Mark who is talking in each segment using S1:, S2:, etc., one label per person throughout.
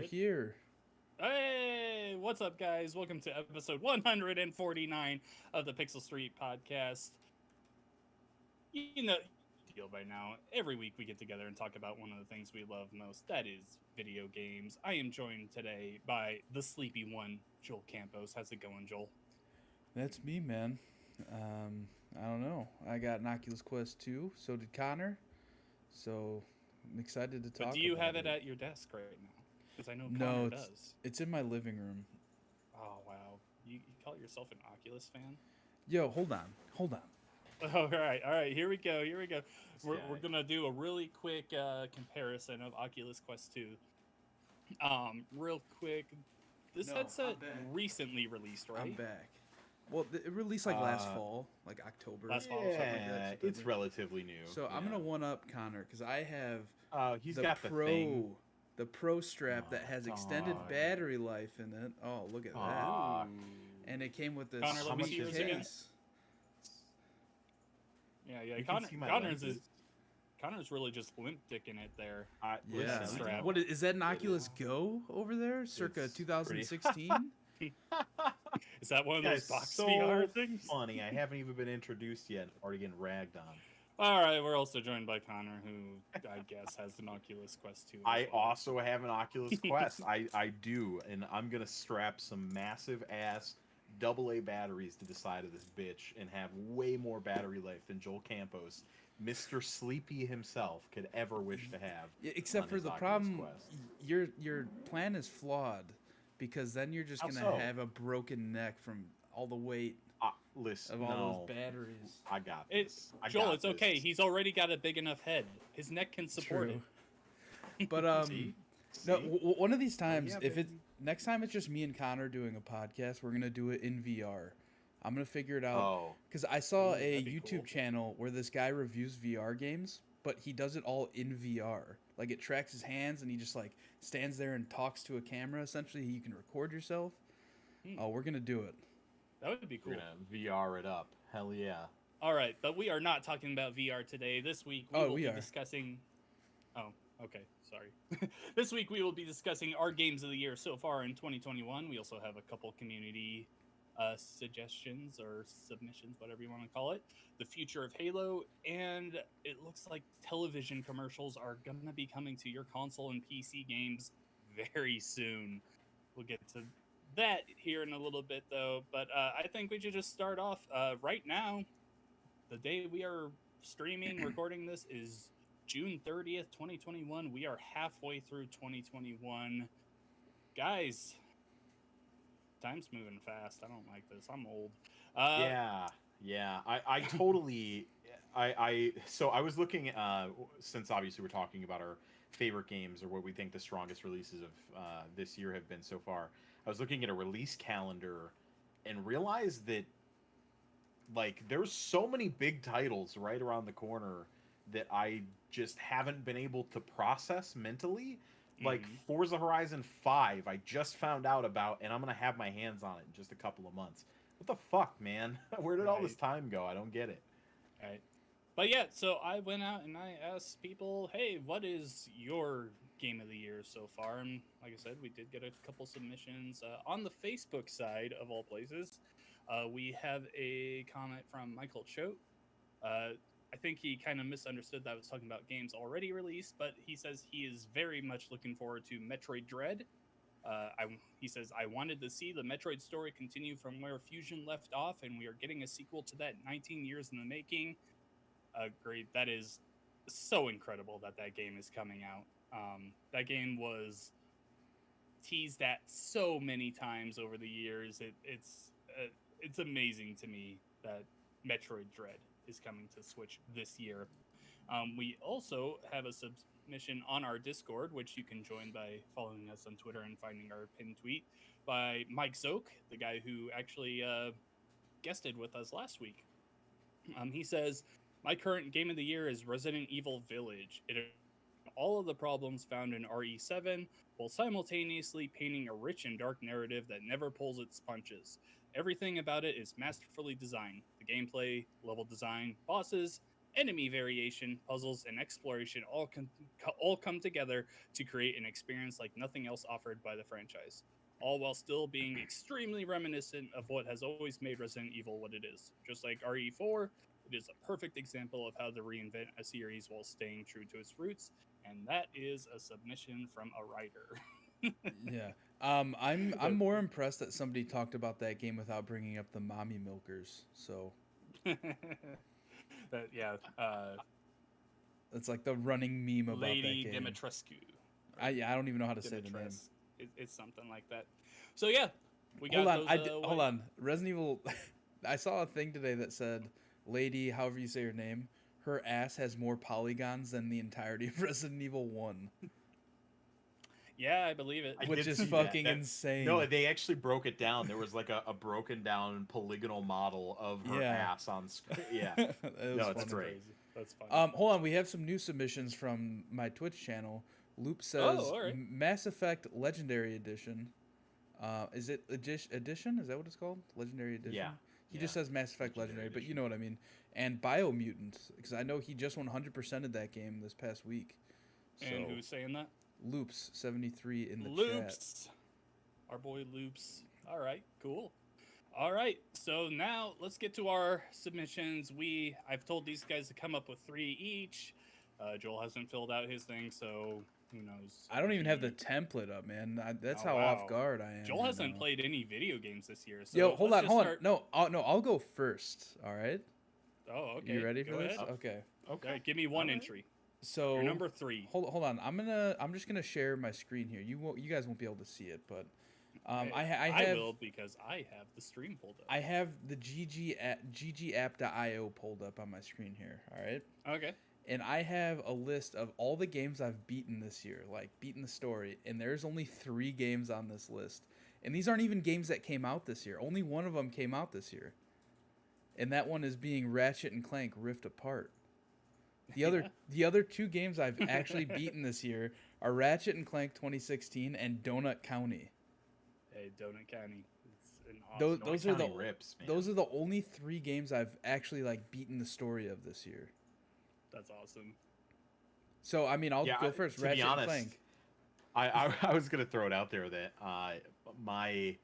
S1: We're here.
S2: Hey, what's up, guys? Welcome to episode 149 of the Pixel Street podcast. You know the deal by now. Every week we get together and talk about one of the things we love most. That is video games. I am joined today by the sleepy one, Joel Campos. How's it going, Joel?
S1: That's me, man. I don't know. I got an Oculus Quest 2. So did Connor. So I'm excited to talk about it.
S2: But do you have it at your desk right now? Because I know
S1: No,
S2: Connor does.
S1: It's in my living room.
S2: Oh, wow. You call yourself an Oculus fan?
S1: Yo, hold on.
S2: All right. Here we go. We're gonna do a really quick comparison of Oculus Quest 2. Real quick, this headset recently released, right?
S1: I'm back. Well, it released like last fall, like October.
S2: Last fall,
S3: Yeah,
S2: something like that.
S3: it's relatively new.
S1: So I'm gonna one up Connor because I have
S3: He's got the thing.
S1: the Pro strap that has extended battery life in it. Oh, look at that! And it came with this
S2: Connor, let me see this again.
S1: case.
S2: Yeah. Connor's really just limp dicking it there.
S1: Yeah.
S2: Strap.
S1: What is that? An Oculus Go over there, circa 2016?
S2: Is that one of those box
S3: so
S2: VR things?
S3: Funny, I haven't even been introduced yet. Already getting ragged on.
S2: All right, we're also joined by Connor, who I guess has an Oculus Quest 2.
S3: I also have an Oculus Quest. I do, and I'm gonna strap some massive ass AA batteries to the side of this bitch and have way more battery life than Joel Campos, Mr. Sleepy himself, could ever wish to have.
S1: Yeah, except for the problem, your plan is flawed, because then you're just gonna have a broken neck from all the weight
S3: listen,
S1: of all those batteries.
S3: I got this.
S2: Joel, it's okay. He's already got a big enough head. His neck can support it.
S1: But
S3: See?
S1: no, one of these times, next time it's just me and Connor doing a podcast, we're gonna do it in VR. I'm gonna figure it out because I saw a YouTube channel where this guy reviews VR games, but he does it all in VR. Like, it tracks his hands and he just like stands there and talks to a camera. Essentially, you can record yourself. Oh, we're gonna do it.
S2: That would be cool.
S3: We're gonna VR it up. Hell yeah.
S2: All right, but we are not talking about VR today. This week we will be discussing. Oh, okay. Sorry. This week we will be discussing our games of the year so far in 2021. We also have a couple community suggestions or submissions, whatever you want to call it. The future of Halo, and it looks like television commercials are going to be coming to your console and PC games very soon. We'll get to that here in a little bit, though. But I think we should just start off right now. The day we are streaming, recording this is June 30th, 2021. We are halfway through 2021. Guys, time's moving fast. I don't like this. I'm old.
S3: Yeah. I totally. So I was looking. Since obviously we're talking about our favorite games or what we think the strongest releases of this year have been so far. I was looking at a release calendar and realized that, like, there's so many big titles right around the corner that I just haven't been able to process mentally. Like Forza Horizon 5, I just found out about, and I'm going to have my hands on it in just a couple of months. What the fuck, man? Where did all this time go? I don't get it.
S2: Right. But yeah, so I went out and I asked people, hey, what is your game of the year so far? And like I said, we did get a couple submissions on the Facebook side, of all places. We have a comment from Michael Choate. I think he kind of misunderstood that I was talking about games already released, but he says he is very much looking forward to Metroid Dread. He says, I wanted to see the Metroid story continue from where Fusion left off, and we are getting a sequel to that 19 years in the making. Agreed. That is so incredible that game is coming out. That game was teased at so many times over the years. It's amazing to me that Metroid Dread is coming to Switch this year. We also have a submission on our Discord, which you can join by following us on Twitter and finding our pinned tweet, by Mike Zoke, the guy who actually guested with us last week. He says, my current game of the year is Resident Evil Village. It all of the problems found in RE7 while simultaneously painting a rich and dark narrative that never pulls its punches. Everything about it is masterfully designed. The gameplay, level design, bosses, enemy variation, puzzles, and exploration all come together to create an experience like nothing else offered by the franchise, all while still being extremely reminiscent of what has always made Resident Evil what it is. Just like RE4, it is a perfect example of how to reinvent a series while staying true to its roots, and that is a submission from a writer.
S1: Yeah. I'm more impressed that somebody talked about that game without bringing up the mommy milkers. So
S2: Yeah,
S1: it's like the running meme about
S2: Lady
S1: that game.
S2: Dimitrescu.
S1: I don't even know how to say the name.
S2: It's something like that. So yeah, we got
S1: hold on. Resident Evil. I saw a thing today that said, "Lady, however you say her name, her ass has more polygons than the entirety of Resident Evil 1."
S2: Yeah, I believe it.
S1: Which is fucking insane.
S3: No, they actually broke it down. There was like a broken down polygonal model of her ass on screen. Yeah. No, it's great.
S2: Crazy. That's fine.
S1: Hold on. We have some new submissions from my Twitch channel. Loop says Mass Effect Legendary Edition. Is it edition? Is that what it's called? Legendary Edition?
S3: Yeah.
S1: He just says Mass Effect Legendary, but you know what I mean. And Biomutant, because I know he just 100%ed that game this past week.
S2: And who's saying that?
S1: Loops73 in the
S2: Loops.
S1: chat.
S2: Our boy Loops. All right, cool. All right, so now let's get to our submissions. I've told these guys to come up with 3 each. Joel hasn't filled out his thing, so who knows?
S1: I don't even have the template up, man. That's how off guard I am.
S2: Joel hasn't played any video games this year. So
S1: yo, hold on. No, I'll go first. All right.
S2: Oh, okay.
S1: You ready for this?
S2: Ahead.
S1: Okay.
S2: All right, give me one entry.
S1: So
S2: you're number 3.
S1: Hold on. I'm just gonna share my screen here. You guys won't be able to see it, but
S2: I will because I have the stream pulled up.
S1: I have the ggapp.io pulled up on my screen here. All right.
S2: Okay.
S1: And I have a list of all the games I've beaten this year, like beaten the story, and there's only 3 games on this list. And these aren't even games that came out this year. Only one of them came out this year. And that one is being Ratchet and Clank Rift Apart. The other 2 games I've actually beaten this year are Ratchet and Clank 2016 and Donut County.
S2: Hey, Donut County. It's an awesome
S1: those are the only 3 games I've actually beaten the story of this year.
S2: That's awesome.
S1: So I mean, I'll go first.
S3: To
S1: Ratchet
S3: be honest,
S1: and Clank.
S3: I was gonna throw it out there that my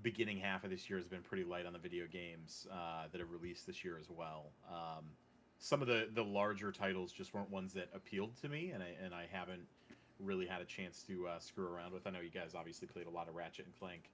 S3: beginning half of this year has been pretty light on the video games that have released this year as well. Some of the larger titles just weren't ones that appealed to me, and I haven't really had a chance to screw around with. I know you guys obviously played a lot of Ratchet and Clank.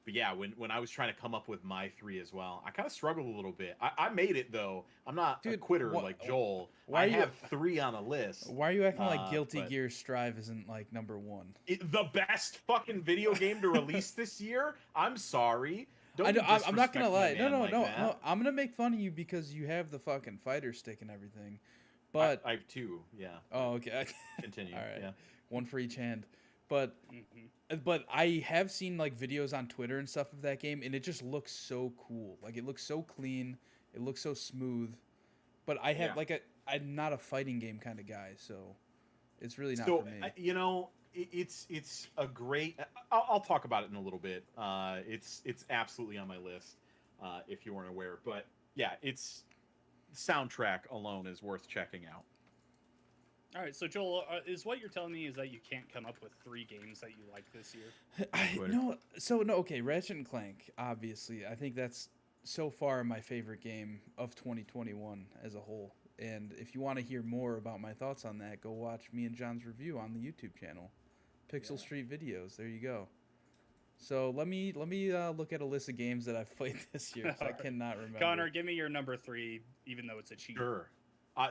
S3: But yeah, when I was trying to come up with my 3 as well, I kind of struggled a little bit. I made it, though. I'm not a quitter like Joel. I have 3 on a list.
S1: Why are you acting like Guilty Gear Strive isn't number 1?
S3: The best fucking video game to release this year? I'm sorry.
S1: I'm not going to lie. No. I'm going to make fun of you because you have the fucking fighter stick and everything. But
S3: I have 2, yeah.
S1: Oh, okay.
S3: Continue.
S1: All right.
S3: Yeah.
S1: One for each hand. But I have seen videos on Twitter and stuff of that game, and it just looks so cool. It looks so clean. It looks so smooth. But I have I'm not a fighting game kind of guy, so it's really not for me.
S3: It's a great. I'll talk about it in a little bit. It's absolutely on my list, if you weren't aware. But yeah, it's soundtrack alone is worth checking out.
S2: All right, so Joel, is what you're telling me is that you can't come up with 3 games that you like this year?
S1: Okay, Ratchet and Clank, obviously. I think that's so far my favorite game of 2021 as a whole. And if you want to hear more about my thoughts on that, go watch me and John's review on the YouTube channel, Pixel Street Videos. There you go. So let me look at a list of games that I've played this year. I cannot remember.
S2: Connor, give me your number 3, even though it's a cheat.
S3: Sure.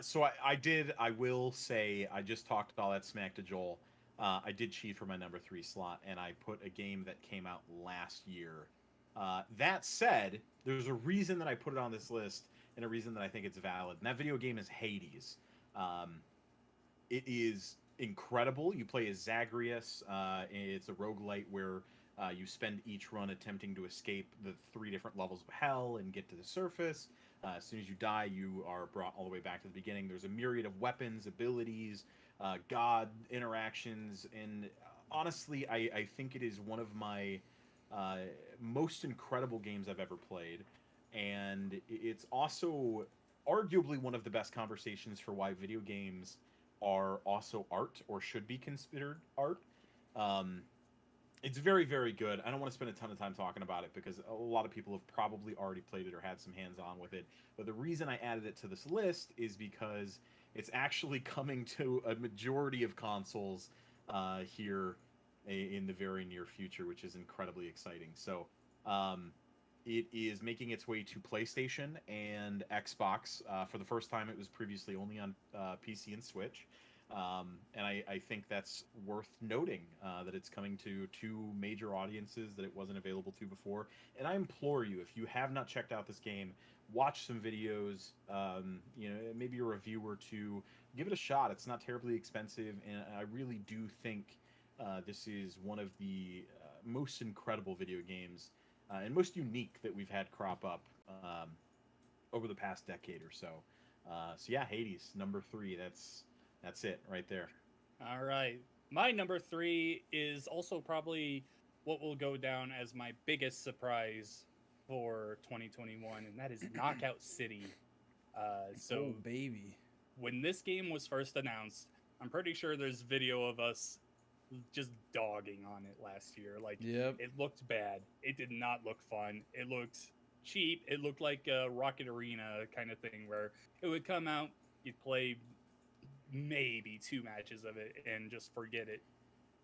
S3: So I will say, I just talked all that smack to Joel. I did cheat for my number 3 slot, and I put a game that came out last year. That said, there's a reason that I put it on this list, and a reason that I think it's valid. And that video game is Hades. It is incredible. You play as Zagreus. It's a roguelite where you spend each run attempting to escape the 3 different levels of hell and get to the surface. As soon as you die, you are brought all the way back to the beginning. There's a myriad of weapons, abilities, god interactions, and honestly, I think it is one of my most incredible games I've ever played. And it's also arguably one of the best conversations for why video games are also art or should be considered art. Um, it's very, very good. I don't want to spend a ton of time talking about it because a lot of people have probably already played it or had some hands on with it. But the reason I added it to this list is because it's actually coming to a majority of consoles here in the very near future, which is incredibly exciting. So, it is making its way to PlayStation and Xbox. For the first time, it was previously only on PC and Switch. And I think that's worth noting that it's coming to two major audiences that it wasn't available to before. And I implore you, if you have not checked out this game, watch some videos, maybe a review or two, give it a shot. It's not terribly expensive, and I really do think this is one of the most incredible video games and most unique that we've had crop up over the past decade or so. So yeah, Hades, number 3. That's it right there.
S2: All right. My number 3 is also probably what will go down as my biggest surprise for 2021, and that is Knockout City.
S1: Oh, baby.
S2: When this game was first announced, I'm pretty sure there's video of us just dogging on it last year. Like,
S1: yep.
S2: It looked bad. It did not look fun. It looked cheap. It looked like a Rocket Arena kind of thing where it would come out, you'd play maybe 2 matches of it and just forget it.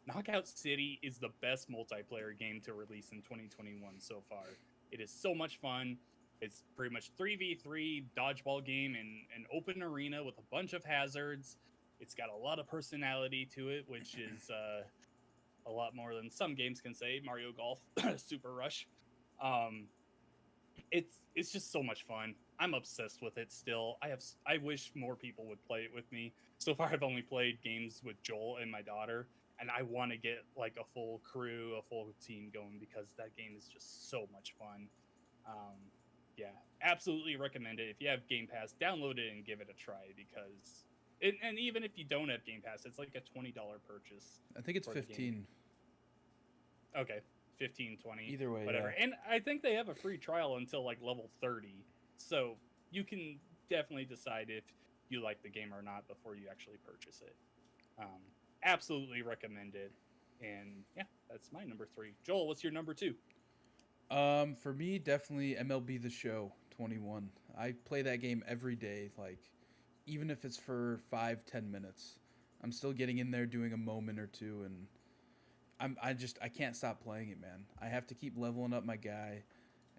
S2: Knockout City is the best multiplayer game to release in 2021 so far. It is so much fun. It's pretty much 3v3 dodgeball game in an open arena with a bunch of hazards. It's got a lot of personality to it, which is a lot more than some games can say. Mario Golf, Super Rush. It's just so much fun. I'm obsessed with it still. I wish more people would play it with me. So far, I've only played games with Joel and my daughter, and I want to get like a full crew, a full team going because that game is just so much fun. Yeah, absolutely recommend it. If you have Game Pass, download it and give it a try because and even if you don't have Game Pass, it's like a $20 purchase.
S1: I think it's 15.
S2: Okay, 15, 20.
S1: Either way,
S2: whatever.
S1: Yeah.
S2: And I think they have a free trial until like level 30. So you can definitely decide if you like the game or not before you actually purchase it. Absolutely recommend it. And yeah, that's my number 3. Joel, what's your number 2?
S1: For me, definitely MLB The Show 21. I play that game every day, like even if it's for 5-10 minutes. I'm still getting in there doing a moment or two, and I can't stop playing it, man. I have to keep leveling up my guy,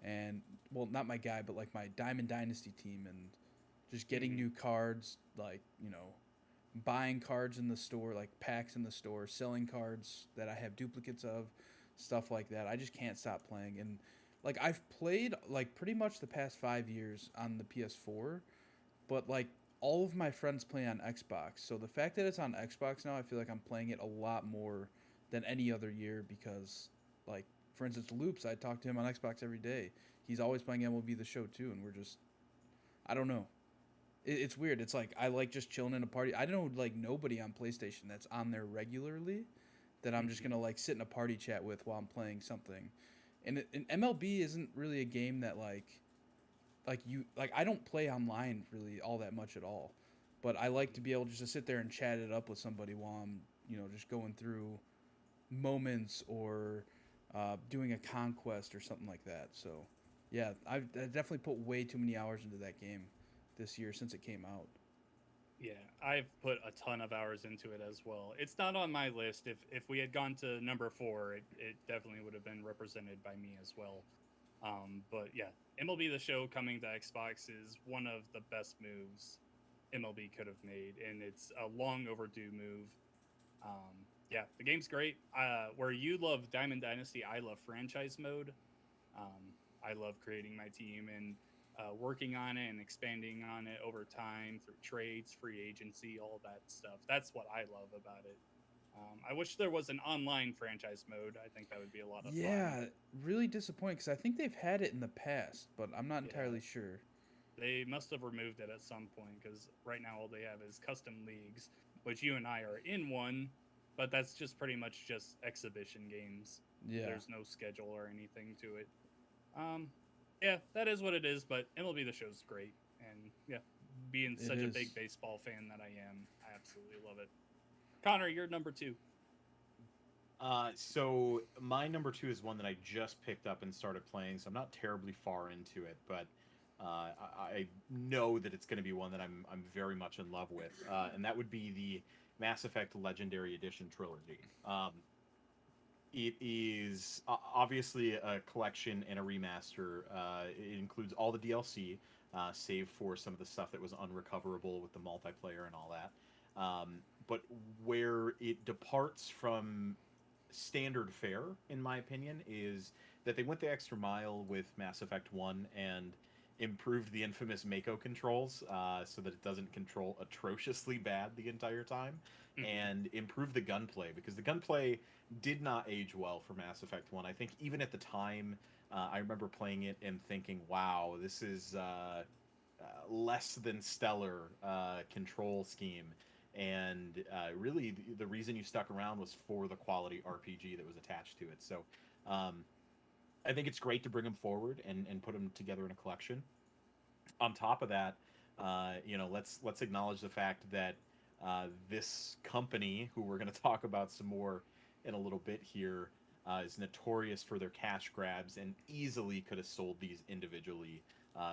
S1: and well, not my guy, but like my Diamond Dynasty team, and just getting new cards, like buying cards in the store, like packs in the store, selling cards that I have duplicates of, stuff like that. I just can't stop playing, and like I've played like pretty much the past 5 years on the PS4, but like all of my friends play on Xbox. So the fact that it's on Xbox now, I feel like I'm playing it a lot more than any other year because, like, for instance, Loops, I talk to him on Xbox every day. He's always playing MLB The Show too, and we're just, I don't know. It's weird. It's like I like just chilling in a party. I know like nobody on PlayStation that's on there regularly that I'm just gonna like sit in a party chat with while I'm playing something. And MLB isn't really a game that like I don't play online really all that much at all, but I like to be able just to sit there and chat it up with somebody while I'm just going through moments or doing a conquest or something like that. So yeah, I definitely put way too many hours into that game this year since it came out.
S2: Yeah, I've put a ton of hours into it as well. It's not on my list. If we had gone to number 4, it definitely would have been represented by me as well. But yeah, MLB The Show coming to Xbox is one of the best moves MLB could have made, and it's a long overdue move. Yeah, the game's great. Where you love Diamond Dynasty, I love franchise mode. I love creating my team and working on it and expanding on it over time through trades, free agency, all that stuff. That's what I love about it. I wish there was an online franchise mode. I think that would be a lot of fun.
S1: Yeah, really disappointed because I think they've had it in the past, but I'm not entirely sure.
S2: They must have removed it at some point because right now all they have is custom leagues, which you and I are in one, but that's just pretty much just exhibition games.
S1: Yeah.
S2: There's no schedule or anything to it. Yeah, that is what it is, but MLB The Show's great. And yeah, being such a big baseball fan that I am, I absolutely love it. Connor, you're number 2.
S3: So my number 2 is one that I just picked up and started playing, so I'm not terribly far into it, but I know that it's going to be one that I'm very much in love with, and that would be the Mass Effect Legendary Edition trilogy. It is obviously a collection and a remaster. It includes all the DLC, save for some of the stuff that was unrecoverable with the multiplayer and all that. But where it departs from standard fare, in my opinion, is that they went the extra mile with Mass Effect 1 and improved the infamous Mako controls so that it doesn't control atrociously bad the entire time, and improve the gunplay, because the gunplay did not age well for Mass Effect 1. I think even at the time, I remember playing it and thinking, wow, this is less than stellar control scheme. And really, the reason you stuck around was for the quality RPG that was attached to it. So I think it's great to bring them forward and put them together in a collection. On top of that, let's acknowledge the fact that this company, who we're going to talk about some more in a little bit here, is notorious for their cash grabs and easily could have sold these individually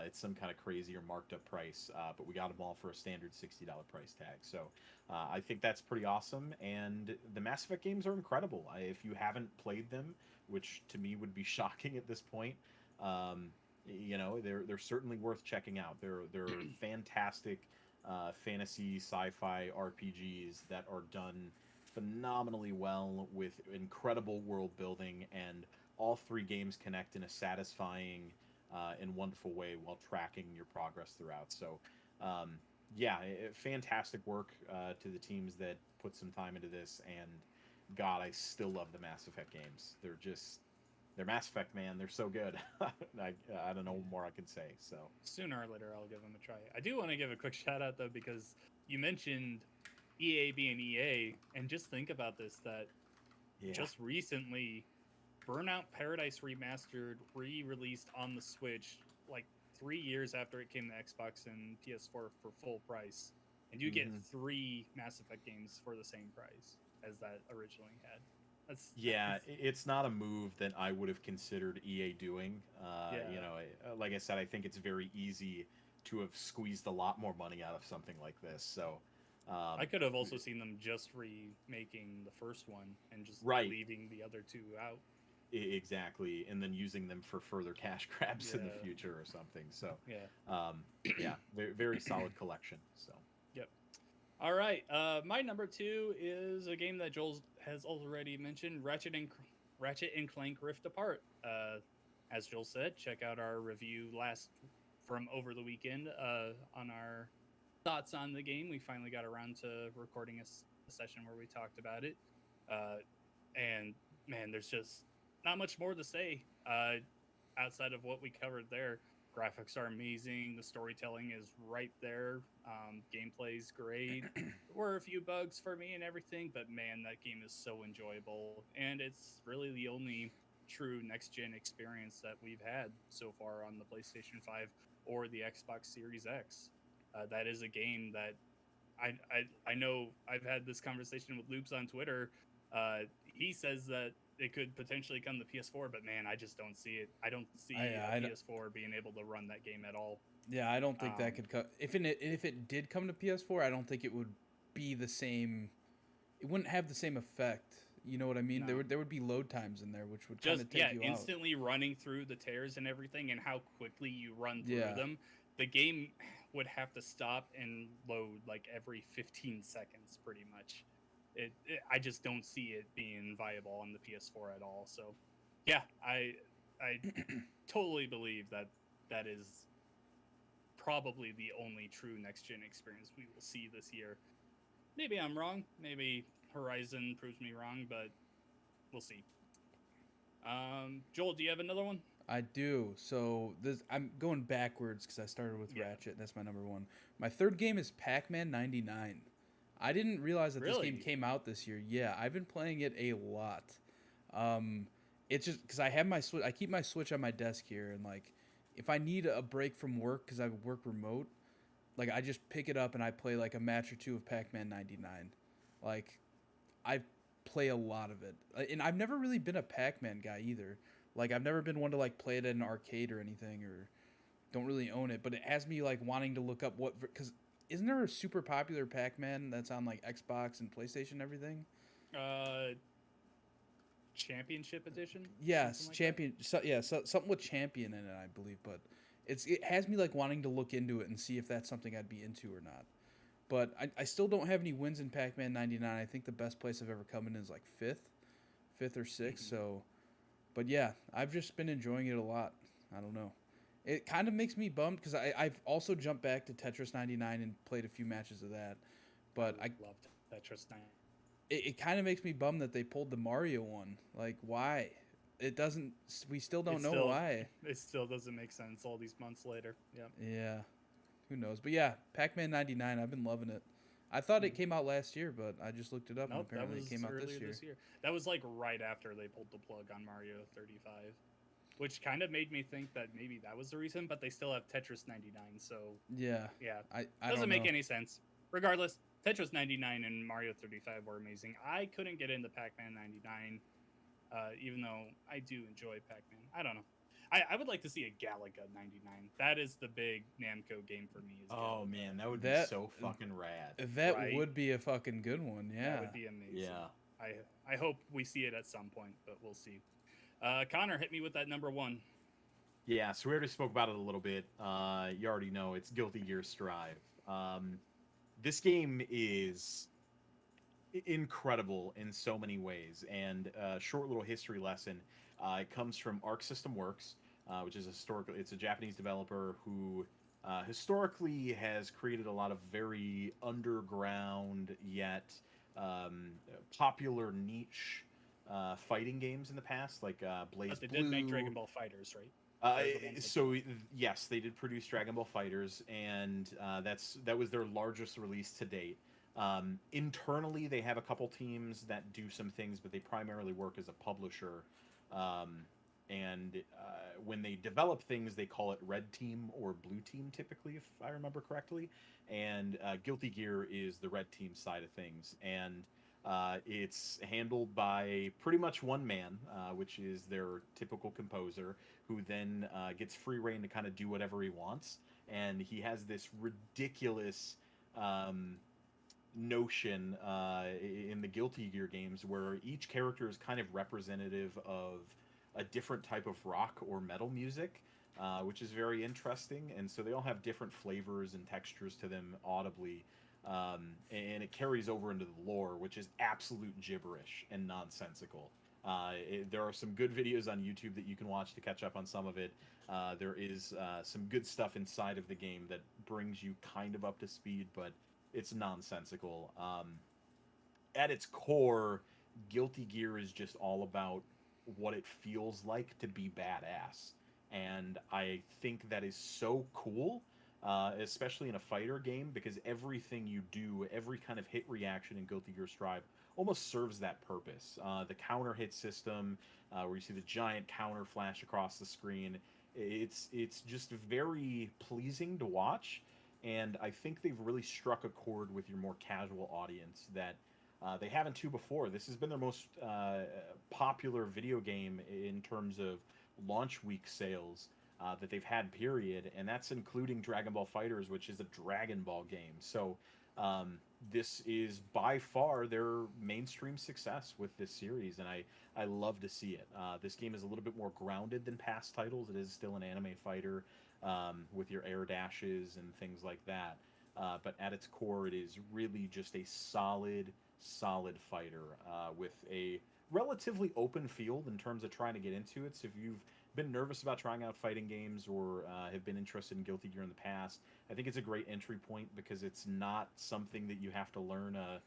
S3: at some kind of crazy or marked up price, but we got them all for a standard $60 price tag. So I think that's pretty awesome, and the Mass Effect games are incredible. If you haven't played them, which to me would be shocking at this point, they're certainly worth checking out. They're fantastic fantasy sci-fi RPGs that are done phenomenally well with incredible world building, and all 3 games connect in a satisfying and wonderful way while tracking your progress throughout. So fantastic work to the teams that put some time into this, and God, I still love the Mass Effect games. They're Mass Effect, man. They're so good. I don't know what more I can say. So
S2: sooner or later, I'll give them a try. I do want to give a quick shout out though, because you mentioned EA being EA, and just think about this, that just recently Burnout Paradise Remastered re-released on the Switch like 3 years after it came to Xbox and PS4 for full price, and you get 3 Mass Effect games for the same price as that originally had.
S3: It's not a move that I would have considered EA doing. Like I said, I think it's very easy to have squeezed a lot more money out of something like this. So
S2: I could have also seen them just remaking the first one and just leaving the other 2 out.
S3: Exactly, and then using them for further cash grabs in the future or something. So very, very solid collection. So
S2: all right, my number 2 is a game that Joel has already mentioned, Ratchet and Clank Rift Apart. As Joel said, check out our review from over the weekend on our thoughts on the game. We finally got around to recording a session where we talked about it, and man, there's just not much more to say outside of what we covered there. Graphics are amazing. The storytelling is right there. Gameplay's great. There were a few bugs for me and everything, but man, that game is so enjoyable. And it's really the only true next-gen experience that we've had so far on the PlayStation 5 or the Xbox Series X. That is a game that I know I've had this conversation with Loops on Twitter. He says that it could potentially come to PS4, but man, I just don't see it. I don't see PS4 being able to run that game at all.
S1: Yeah, I don't think that could come. If it did come to PS4, I don't think it would be the same. It wouldn't have the same effect. You know what I mean? No. There would be load times in there, which would kind of take you out.
S2: Instantly running through the tears and everything, and how quickly you run through them. The game would have to stop and load like every 15 seconds, pretty much. I just don't see it being viable on the PS4 at all. So, yeah, I totally believe that is probably the only true next-gen experience we will see this year. Maybe I'm wrong. Maybe Horizon proves me wrong, but we'll see. Joel, do you have another one?
S1: I do. So I'm going backwards because I started with Ratchet. That's my number 1. My third game is Pac-Man 99. I didn't realize that this game came out this year. Yeah, I've been playing it a lot. It's just because I have my Switch. I keep my Switch on my desk here, and like, if I need a break from work because I work remote, Like I just pick it up and I play like a match or two of Pac-Man 99. Like I play a lot of it. And I've never really been a Pac-Man guy either. Like I've never been one to like play it at an arcade or anything, or don't really own it, but it has me like wanting to look up what, cuz isn't there a super popular Pac-Man that's on like Xbox and PlayStation and everything?
S2: Uh, Championship edition.
S1: Yes,
S2: Like
S1: champion. Something with champion in it, I believe. But it has me like wanting to look into it and see if that's something I'd be into or not. But I still don't have any wins in Pac-Man 99. I think the best place I've ever come in is like fifth or 6th. So, but yeah, I've just been enjoying it a lot. I don't know. It kind of makes me bummed because I've also jumped back to Tetris 99 and played a few matches of that. But I
S2: loved Tetris 99.
S1: It kind of makes me bummed that they pulled the Mario one. Like, why? It doesn't. We still don't know why.
S2: It still doesn't make sense all these months later. Yeah.
S1: Yeah. Who knows? But yeah, Pac-Man 99. I've been loving it. I thought it came out last year, but I just looked it up and apparently it came out this year.
S2: That was like right after they pulled the plug on Mario 35, which kind of made me think that maybe that was the reason. But they still have Tetris 99, so
S1: yeah.
S2: I doesn't make any sense. Regardless, Tetris 99 and Mario 35 were amazing. I couldn't get into Pac-Man 99, even though I do enjoy Pac-Man. I don't know. I would like to see a Galaga 99. That is the big Namco game for me.
S3: Oh, man, that would be so fucking rad.
S1: That would be a fucking good one, yeah.
S2: That would be amazing.
S3: Yeah.
S2: I hope we see it at some point, but we'll see. Connor, hit me with that number 1.
S3: Yeah, so we already spoke about it a little bit. You already know it's Guilty Gear Strive. This game is incredible in so many ways, and a short little history lesson. It comes from Arc System Works, which is it's a Japanese developer who historically has created a lot of very underground yet popular niche fighting games in the past, like Blaze Blue.
S2: But they did make Dragon Ball FighterZ, right?
S3: Yes, they did produce Dragon Ball FighterZ, and that was their largest release to date. Internally, they have a couple teams that do some things, but they primarily work as a publisher. When they develop things, they call it Red Team or Blue Team, typically, if I remember correctly. And Guilty Gear is the Red Team side of things, and it's handled by pretty much one man, which is their typical composer, who then gets free reign to kind of do whatever he wants. And he has this ridiculous notion in the Guilty Gear games where each character is kind of representative of a different type of rock or metal music, which is very interesting. And so they all have different flavors and textures to them audibly. And it carries over into the lore, which is absolute gibberish and nonsensical. There are some good videos on YouTube that you can watch to catch up on some of it. There is some good stuff inside of the game that brings you kind of up to speed, but it's nonsensical. At its core, Guilty Gear is just all about what it feels like to be badass. And I think that is so cool. Especially in a fighter game, because everything you do, every kind of hit reaction in Guilty Gear Strive almost serves that purpose. The counter hit system, where you see the giant counter flash across the screen, it's just very pleasing to watch, and I think they've really struck a chord with your more casual audience that they haven't to before. This has been their most popular video game in terms of launch week sales that they've had, period, and that's including Dragon Ball FighterZ, which is a Dragon Ball game. So this is by far their mainstream success with this series, and I love to see it. This game is a little bit more grounded than past titles. It is still an anime fighter with your air dashes and things like that, but at its core, it is really just a solid fighter with a relatively open field in terms of trying to get into it. So if you've been nervous about trying out fighting games or have been interested in Guilty Gear in the past, I think it's a great entry point because it's not something that you have to learn a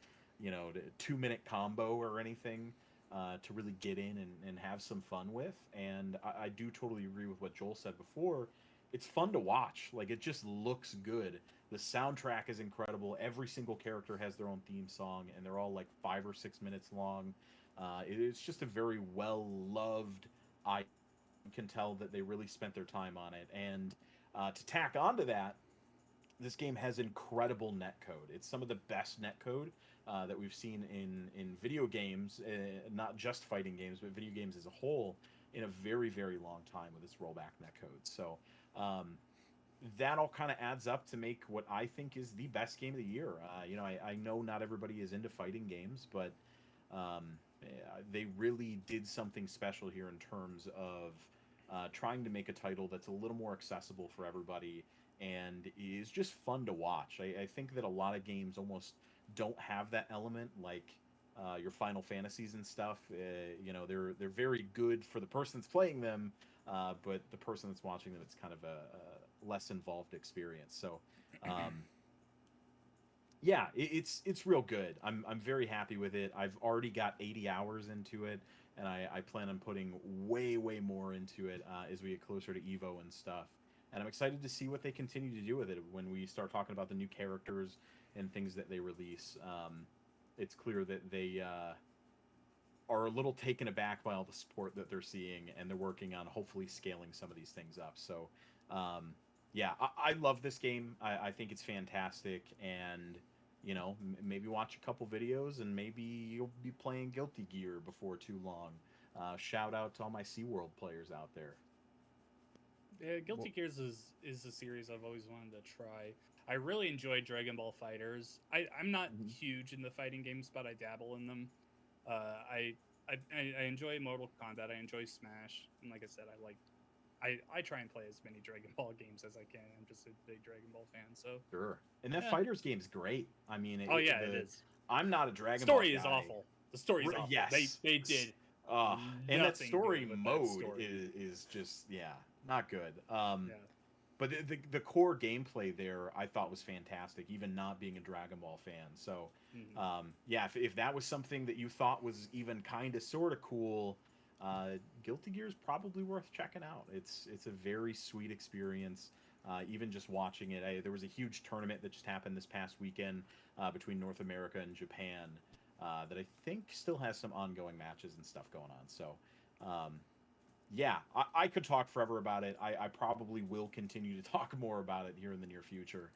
S3: 2-minute combo or anything to really get in and have some fun with. And I do totally agree with what Joel said before. It's fun to watch. Like, it just looks good. The soundtrack is incredible. Every single character has their own theme song, and they're all like 5 or 6 minutes long. It's just a very well-loved item. You can tell that they really spent their time on it. And to tack onto that, this game has incredible netcode. It's some of the best netcode that we've seen in video games, not just fighting games, but video games as a whole, in a very, very long time with this rollback netcode. So that all kind of adds up to make what I think is the best game of the year. I know not everybody is into fighting games, but they really did something special here in terms of trying to make a title that's a little more accessible for everybody and is just fun to watch. I think that a lot of games almost don't have that element, like your Final Fantasies and stuff. They're very good for the person that's playing them, but the person that's watching them, it's kind of a less involved experience. So, yeah, it's real good. I'm very happy with it. I've already got 80 hours into it, and I plan on putting way more into it as we get closer to Evo and stuff. And I'm excited to see what they continue to do with it when we start talking about the new characters and things that they release. It's clear that they are a little taken aback by all the support that they're seeing, and they're working on hopefully scaling some of these things up. So, yeah, I love this game. I think it's fantastic, and maybe watch a couple videos, and maybe you'll be playing Guilty Gear before too long. Shout out to all my SeaWorld players out there.
S2: Yeah, Guilty Gears is a series I've always wanted to try. I really enjoy Dragon Ball Fighters. I'm not huge in the fighting games, but I dabble in them. I enjoy Mortal Kombat. I enjoy Smash, and like I said, I try and play as many Dragon Ball games as I can. I'm just a big Dragon Ball fan, so
S3: sure. And that Fighters game's great. I mean,
S2: it is.
S3: I'm not a Dragon
S2: Ball. Story
S3: guy.
S2: is awful. The story is awful.
S3: Yes,
S2: they did.
S3: And that story mode is just not good. But the core gameplay there I thought was fantastic, even not being a Dragon Ball fan. So, if that was something that you thought was even kind of sort of cool, Guilty Gear is probably worth checking out. It's a very sweet experience. Even just watching it, there was a huge tournament that just happened this past weekend between North America and Japan that I think still has some ongoing matches and stuff going on. So, I could talk forever about it. I probably will continue to talk more about it here in the near future.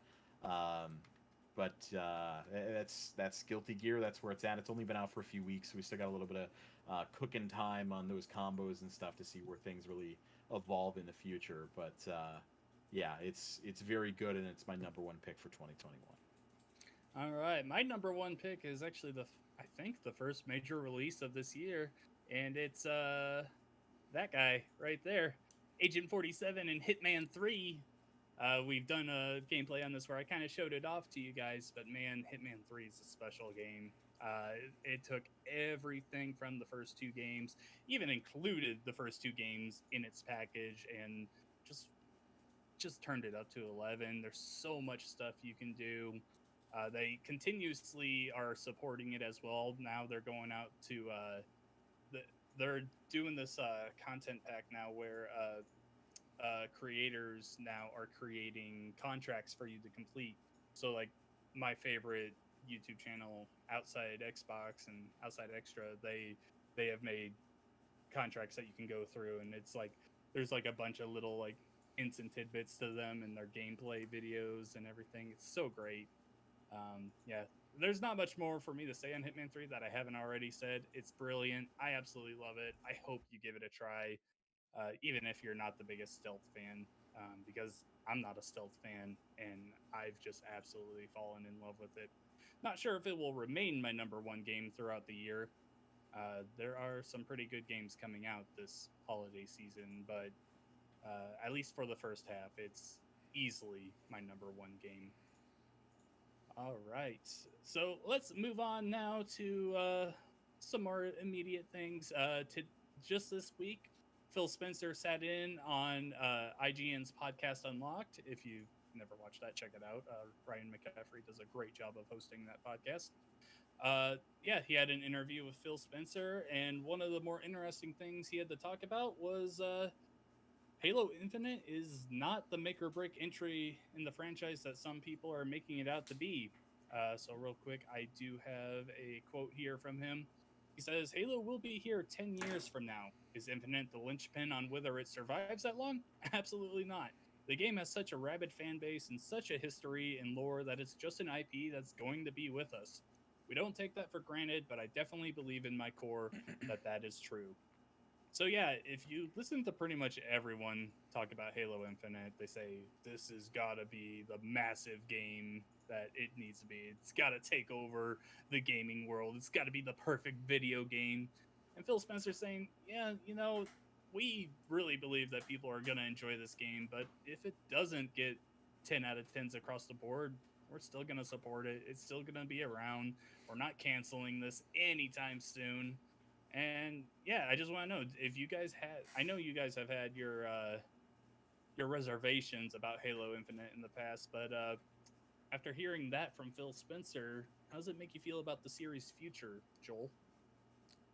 S3: But that's Guilty Gear. That's where it's at. It's only been out for a few weeks, so we still got a little bit of cooking time on those combos and stuff to see where things really evolve in the future. But it's very good, and it's my number one pick for 2021.
S2: All right, my number one pick is actually I think the first major release of this year, and it's that guy right there, Agent 47 and Hitman 3. We've done a gameplay on this where I kind of showed it off to you guys, but man, Hitman 3 is a special game. It took everything from the first two games, even included the first two games in its package, and just turned it up to 11. There's so much stuff you can do. They continuously are supporting it as well. Now they're going out to they're doing this content pack now where creators now are creating contracts for you to complete. So like my favorite YouTube channel, Outside Xbox and Outside Extra, they have made contracts that you can go through, and it's like there's like a bunch of little like hints and tidbits to them and their gameplay videos and everything. It's so great. There's not much more for me to say on Hitman 3 that I haven't already said. It's brilliant. I absolutely love it. I hope you give it a try, even if you're not the biggest stealth fan, because I'm not a stealth fan, and I've just absolutely fallen in love with it. Not sure if it will remain my number one game throughout the year. There are some pretty good games coming out this holiday season, but at least for the first half, it's easily my number one game. All right, so let's move on now to some more immediate things. To just this week, Phil Spencer sat in on IGN's podcast Unlocked. If you've never watched that, check it out. Ryan McCaffrey does a great job of hosting that podcast. He had an interview with Phil Spencer, and one of the more interesting things he had to talk about was Halo Infinite is not the make or break entry in the franchise that some people are making it out to be. So real quick, I do have a quote here from him. He says, Halo will be here 10 years from now. Is Infinite the linchpin on whether it survives that long? Absolutely not. the game has such a rabid fan base and such a history and lore that it's just an IP that's going to be with us. We don't take that for granted, but I definitely believe in my core that that is true. So yeah, if you listen to pretty much everyone talk about Halo Infinite, they say this has got to be the massive game that it needs to be. It's got to take over the gaming world. It's got to be the perfect video game. And Phil Spencer saying, yeah, we really believe that people are going to enjoy this game, but if it doesn't get 10 out of 10s across the board, we're still going to support it. It's still going to be around. We're not canceling this anytime soon. And yeah, I just want to know if you guys had. I know you guys have had your reservations about Halo Infinite in the past, but after hearing that from Phil Spencer, how does it make you feel about the series' future, Joel?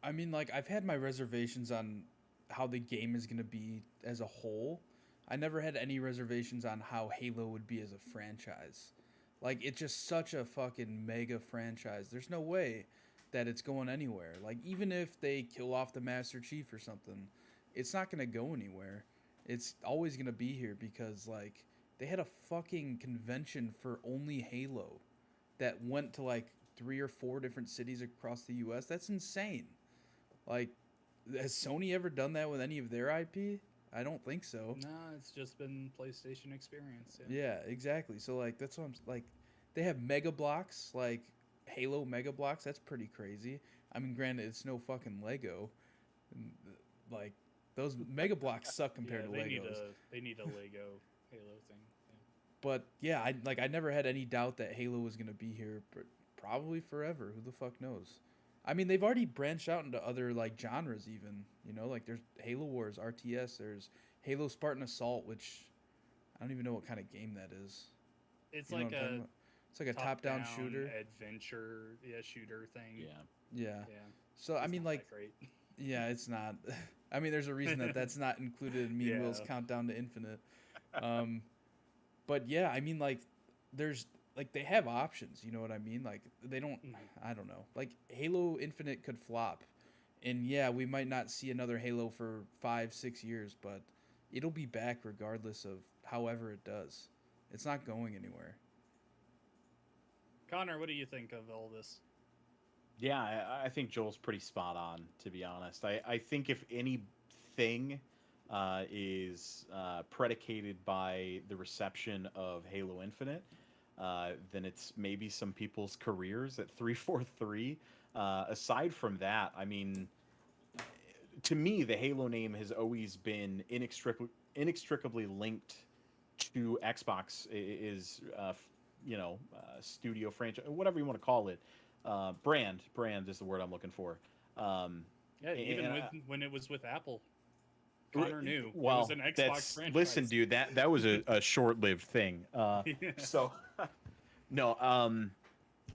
S1: I mean, like, I've had my reservations on how the game is going to be as a whole. I never had any reservations on how Halo would be as a franchise. Like, it's just such a fucking mega franchise. There's no way that it's going anywhere. Like, even if they kill off the Master Chief or something, it's not going to go anywhere. It's always going to be here because, like, they had a fucking convention for only Halo that went to, like, 3 or 4 different cities across the U.S. That's insane. Like, has Sony ever done that with any of their IP? I don't think so.
S2: No, it's just been PlayStation experience.
S1: Yeah, exactly. So, like, that's what I'm like. They have Mega Blocks, like Halo Mega Blocks. That's pretty crazy. I mean, granted, it's no fucking Lego. Like, those Mega Blocks suck compared to Legos.
S2: They need a Lego Halo thing. Yeah.
S1: But yeah, I never had any doubt that Halo was gonna be here, probably forever. Who the fuck knows? I mean, they've already branched out into other like genres, even. Like there's Halo Wars RTS. There's Halo Spartan Assault, which I don't even know what kind of game that is.
S2: It's like a
S1: top-down shooter,
S2: adventure, shooter thing.
S1: Yeah. So I mean, like, yeah, it's not. I mean, there's a reason that that's not included in me and Will's Countdown to Infinite. But yeah, I mean, like, there's like they have options. You know what I mean? Like they don't. I don't know. Like Halo Infinite could flop, and yeah, we might not see another Halo for 5-6 years, but it'll be back regardless of however it does. It's not going anywhere.
S2: Connor, what do you think of all this?
S3: Yeah, I think Joel's pretty spot on, to be honest. I think if anything is predicated by the reception of Halo Infinite, then it's maybe some people's careers at 343. Aside from that, I mean, to me, the Halo name has always been inextricably linked to Xbox. Studio franchise, whatever you want to call it. Brand is the word I'm looking for.
S2: When it was with Apple, Connor knew it
S3: well,
S2: was an Xbox franchise.
S3: Listen, dude, that was a short-lived thing. So, no,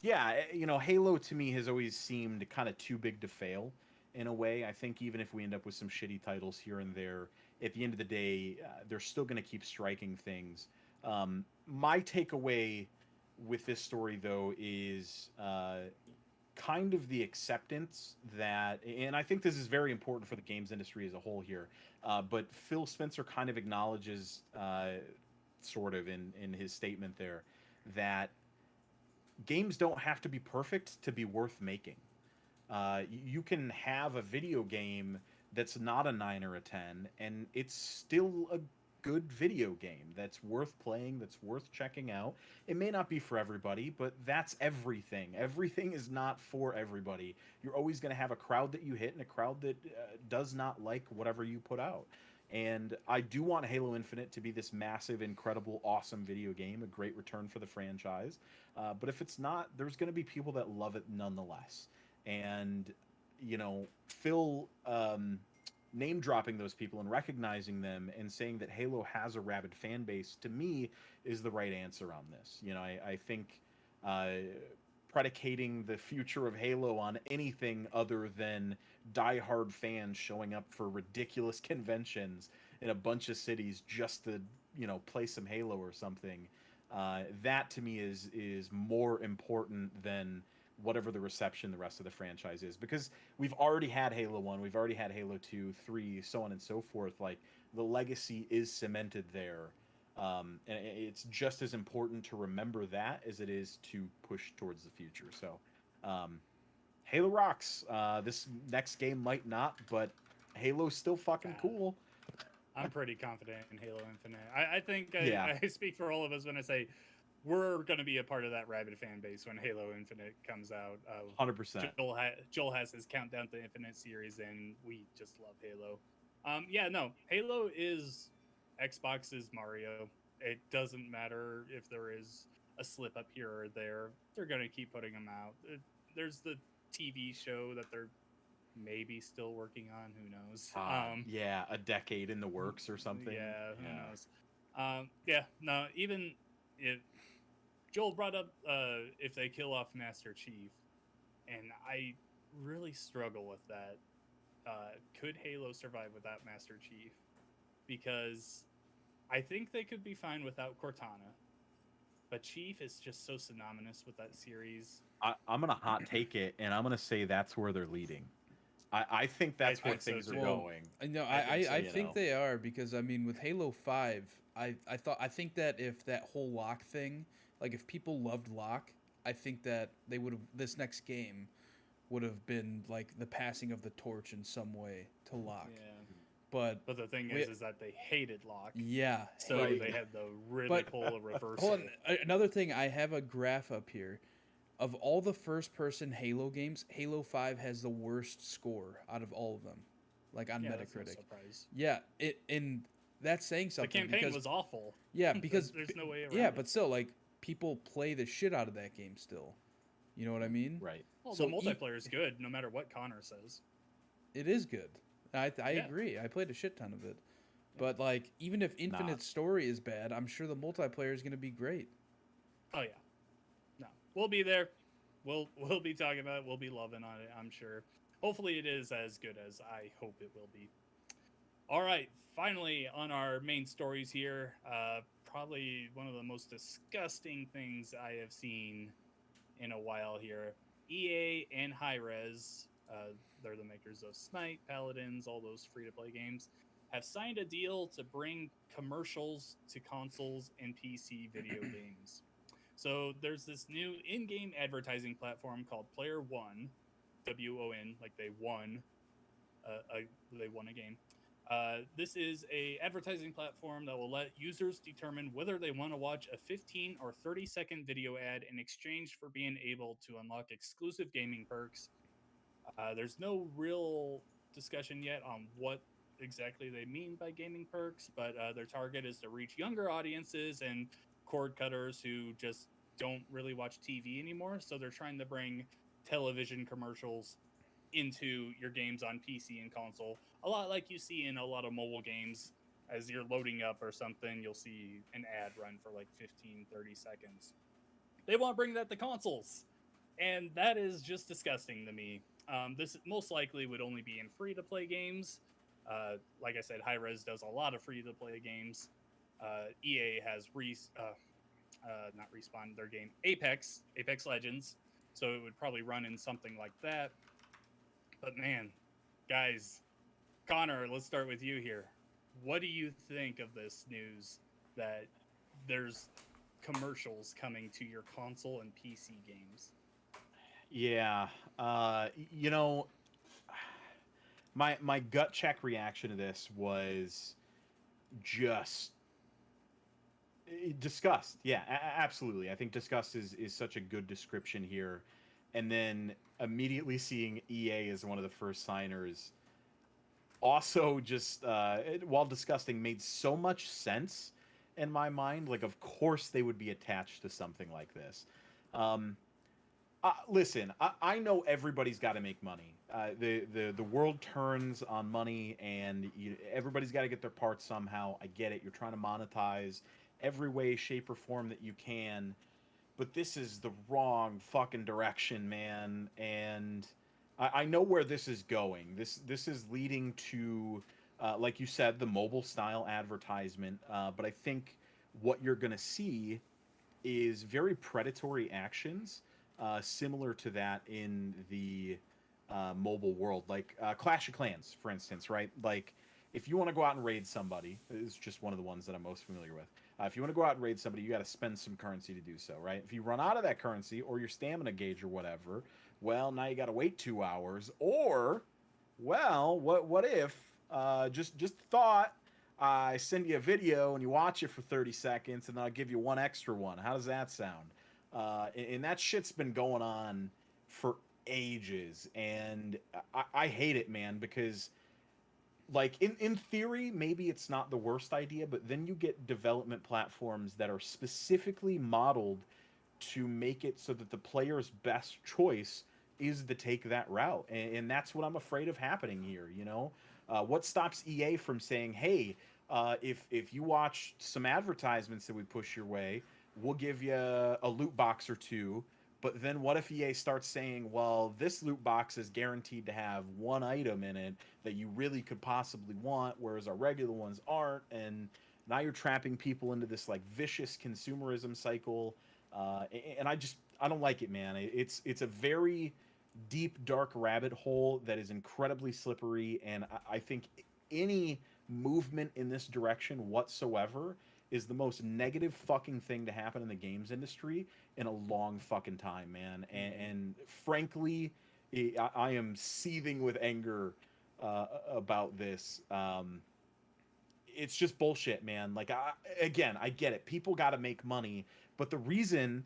S3: Halo to me has always seemed kind of too big to fail in a way. I think even if we end up with some shitty titles here and there, at the end of the day, they're still going to keep striking things. My takeaway with this story, though, is kind of the acceptance that, and I think this is very important for the games industry as a whole here, but Phil Spencer kind of acknowledges, sort of in his statement there, that games don't have to be perfect to be worth making. You can have a video game that's not a 9 or a 10, and it's still a good video game that's worth playing, that's worth checking out. It may not be for everybody, but that's everything. Everything is not for everybody. You're always going to have a crowd that you hit and a crowd that does not like whatever you put out. And I do want Halo Infinite to be this massive, incredible, awesome video game, a great return for the franchise. But if it's not, there's going to be people that love it nonetheless. And, Phil name dropping those people and recognizing them and saying that Halo has a rabid fan base, to me, is the right answer on this. I think predicating the future of Halo on anything other than diehard fans showing up for ridiculous conventions in a bunch of cities just to, play some Halo or something, that to me is more important than whatever the reception the rest of the franchise is, because we've already had Halo 1, we've already had Halo 2, 3, so on and so forth. Like, the legacy is cemented there. And it's just as important to remember that as it is to push towards the future. So, Halo rocks. This next game might not, but Halo's still fucking cool.
S2: I'm pretty confident in Halo Infinite. I think
S3: Yeah.
S2: I speak for all of us when I say we're going to be a part of that rabid fan base when Halo Infinite comes out.
S3: 100%.
S2: Joel has his Countdown to Infinite series, and we just love Halo. Yeah, no, Halo is Xbox's Mario. It doesn't matter if there is a slip up here or there. They're going to keep putting them out. There's the TV show that they're maybe still working on. Who knows?
S3: Yeah, a decade in the works or something.
S2: Yeah, who knows? Yeah, no, even if Joel brought up if they kill off Master Chief, and I really struggle with that. Could Halo survive without Master Chief? Because I think they could be fine without Cortana, but Chief is just so synonymous with that series.
S3: I'm gonna hot take it, and I'm gonna say that's where they're leading. I think that's where things are going.
S1: No, I think they are, because I mean, with Halo 5, I think that if that whole Locke thing, like if people loved Locke, I think that they would have, this next game would have been like the passing of the torch in some way to Locke.
S2: Yeah.
S1: But
S2: the thing is that they hated Locke.
S1: Yeah.
S2: So they had the really polar reversal.
S1: Hold on, another thing, I have a graph up here. Of all the first-person Halo games, Halo 5 has the worst score out of all of them, like on Metacritic.
S2: That's no surprise.
S1: Yeah, and that's saying something.
S2: The campaign was awful.
S1: Yeah, because
S2: there's no way around
S1: Yeah,
S2: it.
S1: but still, like, people play the shit out of that game still. You know what I mean?
S3: Right.
S2: Well, so the multiplayer is good, no matter what Connor says.
S1: It is good. I agree. I played a shit ton of it. But like, even if Infinite Story is bad, I'm sure the multiplayer is going to be great.
S2: Oh yeah. No, we'll be there. We'll be talking about it. We'll be loving on it, I'm sure. Hopefully it is as good as I hope it will be. All right, finally on our main stories here, probably one of the most disgusting things I have seen in a while here. EA and Hi-Rez, they're the makers of Smite, Paladins, all those free-to-play games, have signed a deal to bring commercials to consoles and PC video games. So there's this new in-game advertising platform called Player One, WON, like they won a game. This is a advertising platform that will let users determine whether they want to watch a 15 or 30-second video ad in exchange for being able to unlock exclusive gaming perks. There's no real discussion yet on what exactly they mean by gaming perks, but their target is to reach younger audiences and cord cutters who just don't really watch TV anymore. So they're trying to bring television commercials into your games on PC and console. A lot like you see in a lot of mobile games. As you're loading up or something, you'll see an ad run for like 15, 30 seconds. They want to bring that to consoles. And that is just disgusting to me. This most likely would only be in free-to-play games. Like I said, Hi-Rez does a lot of free-to-play games. EA has not Respawn, their game Apex Legends. So it would probably run in something like that. But man, guys, Connor, let's start with you here. What do you think of this news that there's commercials coming to your console and PC games?
S3: Yeah, you know, my gut check reaction to this was just disgust. Yeah, absolutely. I think disgust is such a good description here. And then immediately seeing EA as one of the first signers also just, while disgusting, made so much sense in my mind. Like, of course they would be attached to something like this. Listen, I know everybody's got to make money. The world turns on money, and everybody's got to get their part somehow. I get it. You're trying to monetize every way, shape, or form that you can. But this is the wrong fucking direction, man. And I know where this is going. This is leading to, like you said, the mobile style advertisement. But I think what you're going to see is very predatory actions, similar to that in the mobile world. Like Clash of Clans, for instance, right? Like if you want to go out and raid somebody, it's just one of the ones that I'm most familiar with. If you want to go out and raid somebody, you got to spend some currency to do so, right? If you run out of that currency or your stamina gauge or whatever, well, now you got to wait 2 hours. Or, well, what if just thought I send you a video and you watch it for 30 seconds and then I'll give you one extra one. How does that sound? And that shit's been going on for ages, and I hate it, man, because like in theory maybe it's not the worst idea, but then you get development platforms that are specifically modeled to make it so that the player's best choice is to take that route, and that's what I'm afraid of happening here. What stops EA from saying, hey, if you watch some advertisements that we push your way, we'll give you a loot box or two. But then what if EA starts saying, well, this loot box is guaranteed to have one item in it that you really could possibly want, whereas our regular ones aren't, and now you're trapping people into this like vicious consumerism cycle, and I don't like it, man. It's a very deep, dark rabbit hole that is incredibly slippery, and I think any movement in this direction whatsoever is the most negative fucking thing to happen in the games industry in a long fucking time, man. And frankly, I am seething with anger about this. It's just bullshit, man. Like, again, I get it. People got to make money, but the reason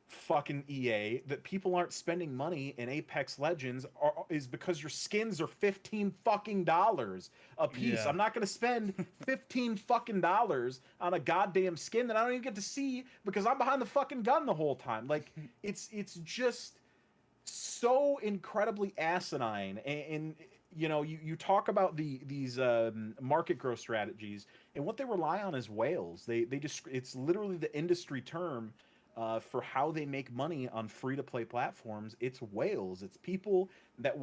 S3: fucking EA that people aren't spending money in Apex Legends is because your skins are $15 fucking a piece.
S1: Yeah.
S3: I'm not going to spend $15 fucking on a goddamn skin that I don't even get to see because I'm behind the fucking gun the whole time. Like, it's just so incredibly asinine. And you talk about these market growth strategies, and what they rely on is whales. They just, it's literally the industry term for how they make money on free-to-play platforms. It's whales. It's people that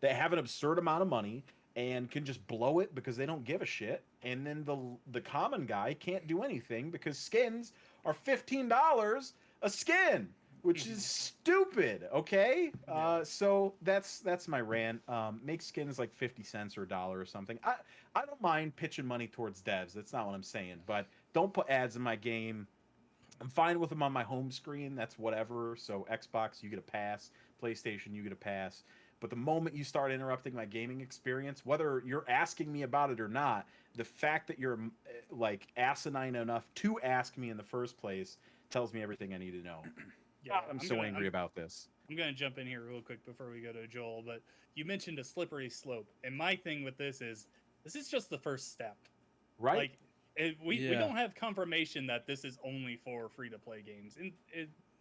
S3: have an absurd amount of money and can just blow it because they don't give a shit. And then the common guy can't do anything because skins are $15 a skin, which is stupid. Okay, so that's my rant. Make skins like 50 cents or $1 or something. I don't mind pitching money towards devs. That's not what I'm saying. But don't put ads in my game. I'm fine with them on my home screen. That's whatever. So Xbox, you get a pass. PlayStation, you get a pass. But the moment you start interrupting my gaming experience, whether you're asking me about it or not, the fact that you're like asinine enough to ask me in the first place tells me everything I need to know.
S2: Yeah,
S3: I'm so angry about this.
S2: I'm going to jump in here real quick before we go to Joel, but you mentioned a slippery slope. And my thing with this is just the first step.
S3: Right?
S2: Like, we don't have confirmation that this is only for free-to-play games. In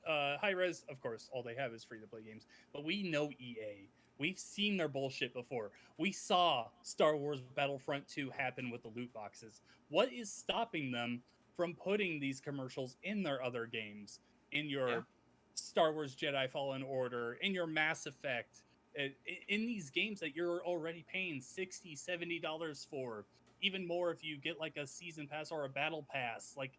S2: Hi-Rez, of course, all they have is free-to-play games. But we know EA. We've seen their bullshit before. We saw Star Wars Battlefront 2 happen with the loot boxes. What is stopping them from putting these commercials in their other games? In your Star Wars Jedi Fallen Order, in your Mass Effect, in these games that you're already paying $60, $70 for. Even more if you get like a season pass or a battle pass. Like,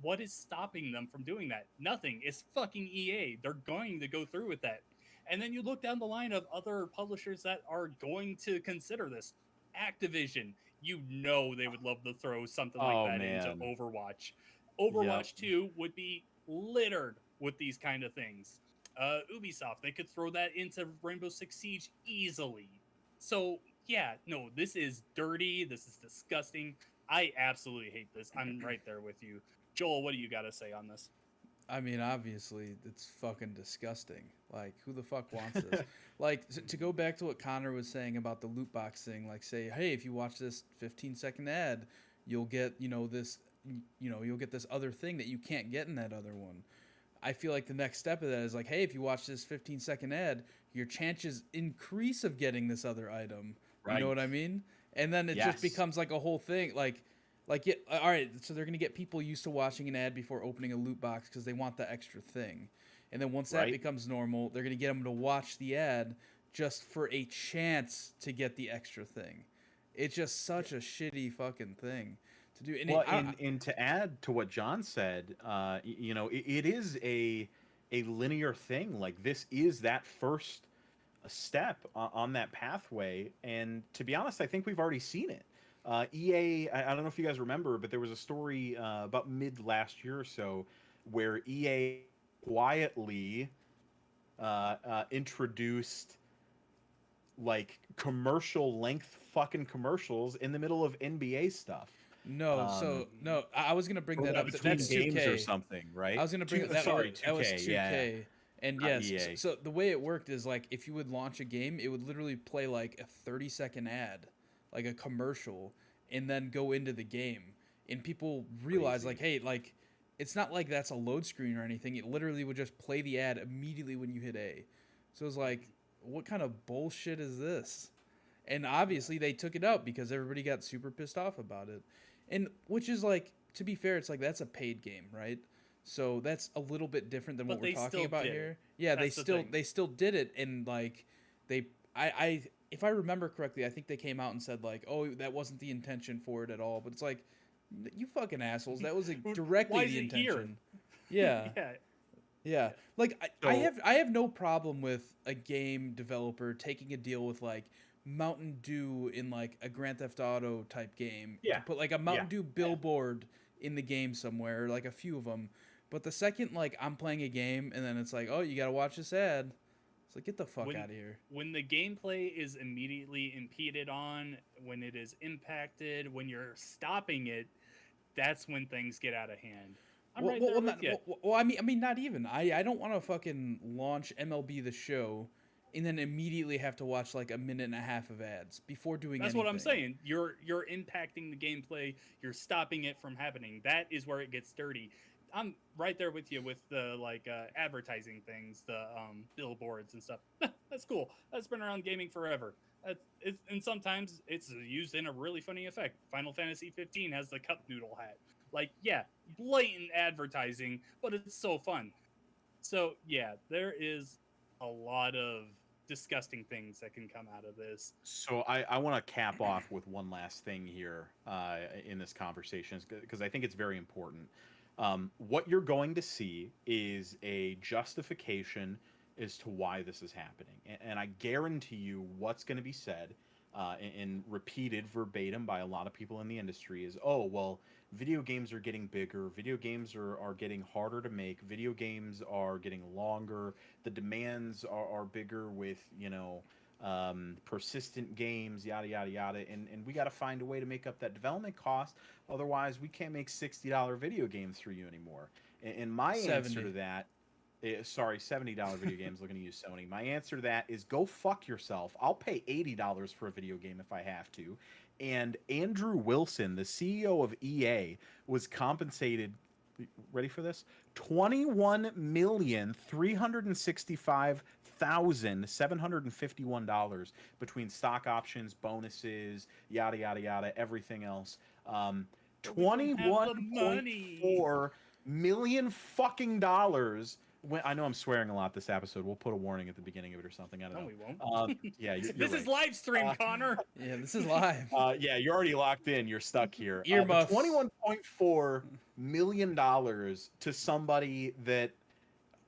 S2: what is stopping them from doing that? Nothing. It's fucking EA. They're going to go through with that. And then you look down the line of other publishers that are going to consider this. Activision, they would love to throw something like that into Overwatch. Overwatch 2 would be littered with these kind of things. Ubisoft, they could throw that into Rainbow Six Siege easily. So yeah, no, this is dirty. This is disgusting. I absolutely hate this. I'm right there with you. Joel, what do you got to say on this?
S1: I mean, obviously, it's fucking disgusting. Like, who the fuck wants this? Like, to go back to what Connor was saying about the loot box thing, like, say, hey, if you watch this 15-second ad, you'll get, this, you'll get this other thing that you can't get in that other one. I feel like the next step of that is like, hey, if you watch this 15-second ad, your chances increase of getting this other item. Right. You know what I mean? And then it just becomes like a whole thing. All right, so they're going to get people used to watching an ad before opening a loot box because they want the extra thing. And then once that becomes normal, they're going to get them to watch the ad just for a chance to get the extra thing. It's just such a shitty fucking thing to do.
S3: And to add to what John said, it is a linear thing. Like, this is that first step on that pathway. And to be honest, I think we've already seen it. EA, I don't know if you guys remember, but there was a story about mid last year or so where EA quietly introduced like commercial length fucking commercials in the middle of NBA stuff.
S1: No,
S3: Um,
S1: so no, I was gonna bring
S3: or
S1: that
S3: like
S1: up.
S3: between
S1: That's
S3: games or
S1: 2K.
S3: something,
S1: I
S3: right?
S1: was gonna bring that.
S3: Sorry,
S1: That was
S3: 2K. Yeah,
S1: 2K. And
S3: not
S1: yes,
S3: EA.
S1: so the way it worked is like if you would launch a game, it would literally play like a 30-second ad, like a commercial, and then go into the game. And people realize like,
S3: Crazy.
S1: hey, like it's not like that's a load screen or anything. It literally would just play the ad immediately when you hit A. So it's like, what kind of bullshit is this? And obviously they took it out because everybody got super pissed off about it. And which is like, to be fair, it's like that's a paid game, right? So that's a little bit different than what
S2: But
S1: we're
S2: they
S1: talking
S2: still
S1: about
S2: did
S1: here.
S2: it.
S1: Yeah,
S2: That's the thing.
S1: they still did it, and like they I if I remember correctly, I think they came out and said like, "Oh, that wasn't the intention for it at all." But it's like, you fucking assholes, that was
S2: Why
S1: directly
S2: is
S1: the
S2: it here?
S1: intention. Yeah.
S2: Yeah.
S1: Yeah, like
S3: So
S1: I have no problem with a game developer taking a deal with like Mountain Dew in like a Grand Theft Auto type game to
S3: yeah,
S1: put like a
S3: yeah,
S1: Mountain Dew billboard in the game somewhere, or like a few of them. But the second like I'm playing a game and then it's like, oh, you gotta watch this ad, it's like, get the fuck
S2: when
S1: out of here.
S2: when the gameplay is immediately impeded on, when it is impacted, when you're stopping it, that's when things get out of hand. I'm right there with you.
S1: I mean, not even. I don't want to fucking launch MLB the Show, and then immediately have to watch like a minute and a half of ads before doing
S2: That's
S1: anything.
S2: what I'm saying. You're impacting the gameplay. You're stopping it from happening. That is where it gets dirty. I'm right there with you with the like advertising things, the billboards and stuff. That's cool. That's been around gaming forever. And sometimes it's used in a really funny effect. Final Fantasy 15 has the cup noodle hat. Like, yeah, blatant advertising, but it's so fun. So yeah, there is a lot of disgusting things that can come out of this.
S3: so I want to cap off with one last thing here in this conversation because I think it's very important. What you're going to see is a justification as to why this is happening, and I guarantee you, what's going to be said and repeated verbatim by a lot of people in the industry is, "Oh, well, video games are getting bigger, video games are getting harder to make, video games are getting longer, the demands are bigger with, persistent games, yada yada yada, and we got to find a way to make up that development cost, otherwise we can't make $60 video games for you anymore." And my answer
S1: 70.
S3: to that, sorry, $70 video games, looking to use Sony. My answer to that is, go fuck yourself. I'll pay $80 for a video game if I have to. And Andrew Wilson, the CEO of EA, was compensated, ready for this? $21,365,751 between stock options, bonuses, yada yada yada, everything else.
S2: But we don't have the money.
S3: 21.4 million fucking dollars. When, I know I'm swearing a lot this episode. We'll put a warning at the beginning of it or something. I don't know.
S2: No, we won't.
S3: Yeah, you're
S2: This
S3: right.
S2: is live stream, Connor.
S1: Yeah, this is live.
S3: Yeah, you're already locked in. You're stuck here.
S1: Earmuffs.
S3: $21.4 million to somebody that,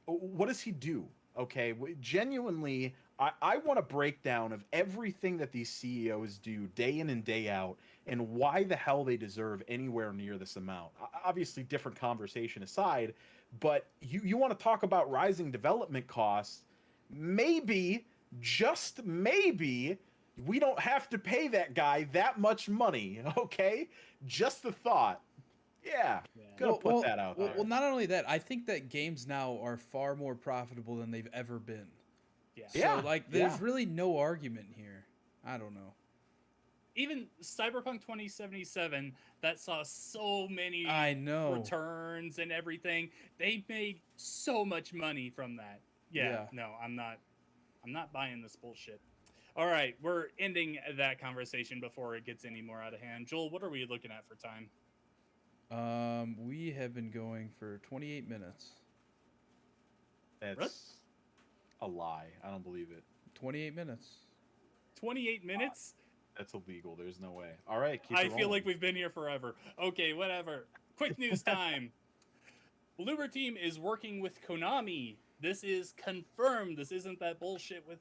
S3: what does he do? Okay, genuinely, I want a breakdown of everything that these CEOs do day in and day out, and why the hell they deserve anywhere near this amount. Obviously, different conversation aside, but you want to talk about rising development costs, maybe, just maybe, we don't have to pay that guy that much money, okay? Just the thought. Yeah, gonna put that out there.
S1: Well, not only that, I think that games now are far more profitable than they've ever been.
S2: Yeah.
S1: So, like, there's really no argument here. I don't know.
S2: Even Cyberpunk 2077, that saw so many returns and everything. They made so much money from that. Yeah. No, I'm not buying this bullshit. All right, we're ending that conversation before it gets any more out of hand. Joel, what are we looking at for time?
S1: We have been going for 28 minutes.
S3: That's a lie. I don't believe it.
S1: 28 minutes.
S2: 28 minutes?
S3: That's illegal. There's no way. All right,
S2: I feel like we've been here forever. Okay, whatever. Quick news time. Bloober Team is working with Konami. This is confirmed. This isn't that bullshit with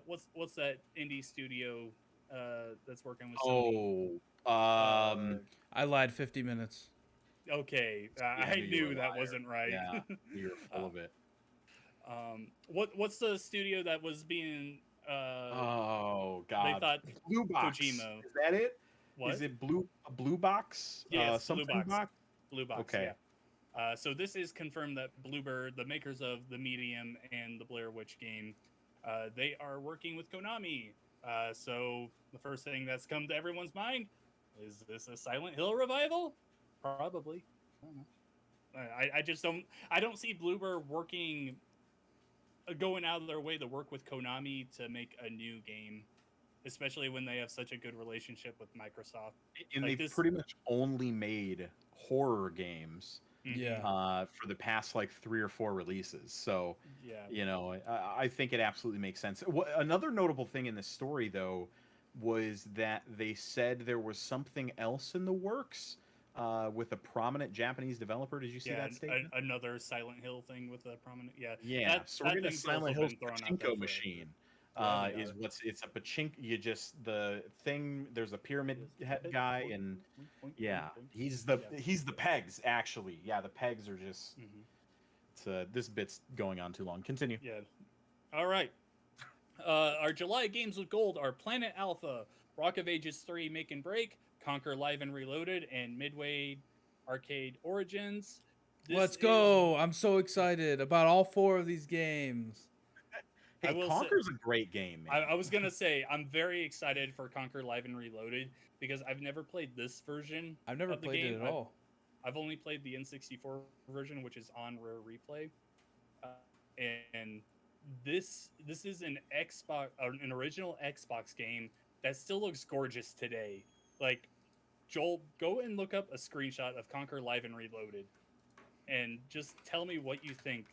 S2: what's that indie studio that's working with Sony.
S1: I lied. 50 minutes.
S2: Okay,
S3: Yeah,
S2: I
S3: you were
S2: knew
S3: a
S2: that
S3: liar.
S2: wasn't right.
S3: Yeah, you're full of it.
S2: What's the studio that was being?
S3: Oh
S2: They
S3: God,
S2: thought
S3: Blue Box.
S2: Kojima.
S3: Is that it?
S2: What?
S3: Is it Blue Box?
S2: Yes, Blue
S3: Something
S2: Box.
S3: box.
S2: Blue Box.
S3: Okay.
S2: Yeah. So this is confirmed that Bluebird, the makers of The Medium and the Blair Witch game, they are working with Konami. So the first thing that's come to everyone's mind is this a Silent Hill revival? Probably. I don't know. I just don't. I don't see Bluebird working, going out of their way to work with Konami to make a new game, especially when they have such a good relationship with Microsoft.
S3: And
S2: Like
S3: they've pretty much only made horror games
S1: Yeah.
S3: for the past like 3 or 4 releases. So,
S2: Yeah.
S3: you know, I think it absolutely makes sense. Another notable thing in this story, though, was that they said there was something else in the works with a prominent Japanese developer. Did you see that statement?
S2: Another Silent Hill thing with a prominent. Yeah.
S3: Yeah, so we're
S2: that
S3: getting a
S2: thing's also
S3: Silent Hill's
S2: been thrown out there
S3: pachinko
S2: for
S3: machine.
S2: Yeah, they
S3: Is
S2: are.
S3: what's it's a pachinko. You just the thing. There's a pyramid head
S2: Boink,
S3: guy,
S2: boink,
S3: and
S2: boink, boink,
S3: yeah,
S2: boink, boink.
S3: he's
S2: Yeah.
S3: the pegs actually. Yeah, the pegs are just.
S2: Mhm.
S3: It's, this bit's going on too long. Continue.
S2: Yeah. All right. Our July games with gold are Planet Alpha, Rock of Ages 3 Make and Break, Conquer Live and Reloaded, and Midway Arcade Origins.
S1: Let's go. I'm so excited about all 4 of these games.
S3: Hey, Conquer's a great game, man.
S2: I was gonna say I'm very excited for Conquer Live and Reloaded because I've never played this version.
S1: I've never
S2: of the
S1: played
S2: game.
S1: it at all.
S2: I've only played the N64 version, which is on Rare Replay, and this is an Xbox, an original Xbox game that still looks gorgeous today. Like, Joel, go and look up a screenshot of Conquer Live and Reloaded, and just tell me what you think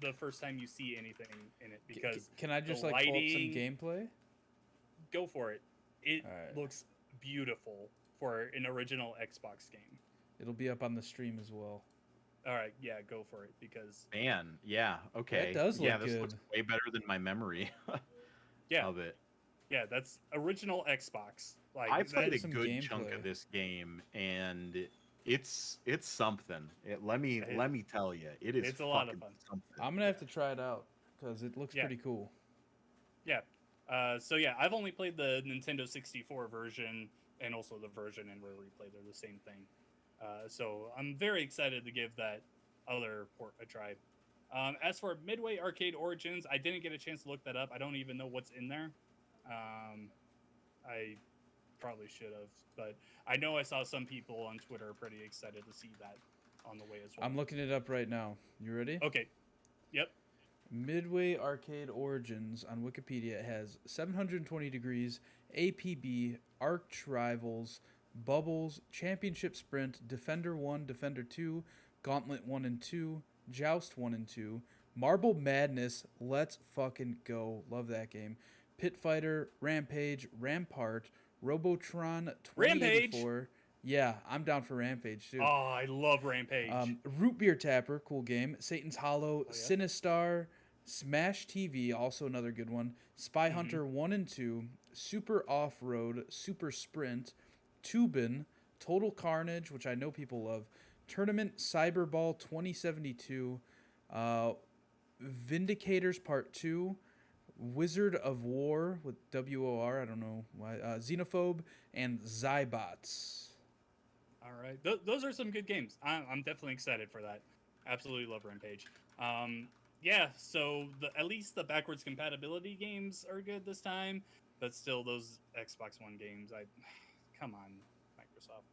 S2: the first time you see anything in it. Because
S1: can I just
S2: the
S1: like pull up some
S2: lighting,
S1: gameplay?
S2: Go for it. It
S1: right.
S2: looks beautiful for an original Xbox game.
S1: It'll be up on the stream as well.
S2: All right, yeah, go for it because
S3: man, yeah, okay,
S1: it does look
S3: this
S1: good.
S3: looks way better than my memory of it.
S2: Yeah, that's original Xbox. Like,
S3: I played a good
S1: gameplay.
S3: chunk of this game, and it's something. Let me tell you,
S2: it's a lot of fun.
S3: Something.
S1: I'm gonna have to try it out because it looks pretty cool.
S2: Yeah. So yeah, I've only played the Nintendo 64 version and also the version in Rare Replay. They're the same thing. So I'm very excited to give that other port a try. As for Midway Arcade Origins, I didn't get a chance to look that up. I don't even know what's in there. I probably should have, but I know I saw some people on Twitter pretty excited to see that on the way as well.
S1: I'm looking it up right now. You ready?
S2: Okay. Yep.
S1: Midway Arcade Origins on Wikipedia has 720 degrees, APB, Arch Rivals, Bubbles, Championship Sprint, Defender 1, Defender 2, Gauntlet 1 and 2, Joust 1 and 2, Marble Madness, let's fucking go. Love that game. Pit Fighter, Rampage, Rampart, Robotron 2084. Rampage? Yeah, I'm down for Rampage too.
S2: Oh, I love Rampage.
S1: Root Beer Tapper, cool game. Satan's Hollow, Sinistar, Smash TV, also another good one. Spy Hunter 1 and 2, Super Off-Road, Super Sprint, Tubin, Total Carnage, which I know people love, Tournament Cyberball 2072, Vindicators Part 2, Wizard of War with WOR, I don't know why, Xenophobe, and Zybots.
S2: All right. Those are some good games. I'm definitely excited for that. Absolutely love Rampage. Yeah, so at least the backwards compatibility games are good this time, but still those Xbox One games, come on, Microsoft.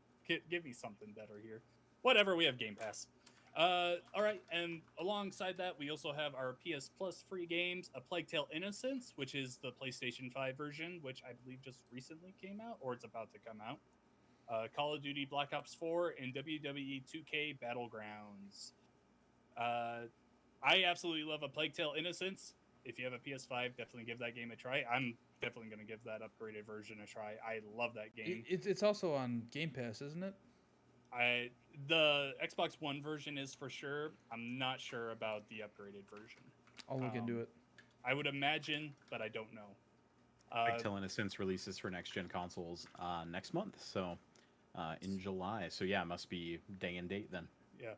S2: Give me something better here. Whatever, we have Game Pass. All right, and alongside that, we also have our PS Plus free games, A Plague Tale Innocence, which is the PlayStation 5 version, which I believe just recently came out, or it's about to come out. Call of Duty Black Ops 4 and WWE 2K Battlegrounds. I absolutely love A Plague Tale Innocence. If you have a PS5, definitely give that game a try. I'm definitely going to give that upgraded version a try. I love that game.
S1: It's also on Game Pass, isn't it?
S2: The Xbox One version is for sure. I'm not sure about the upgraded version.
S1: I'll look into it.
S2: I would imagine, but I don't know.
S3: Till Innocence releases for next gen consoles next month, so in July. So yeah, it must be day and date then.
S2: Yeah.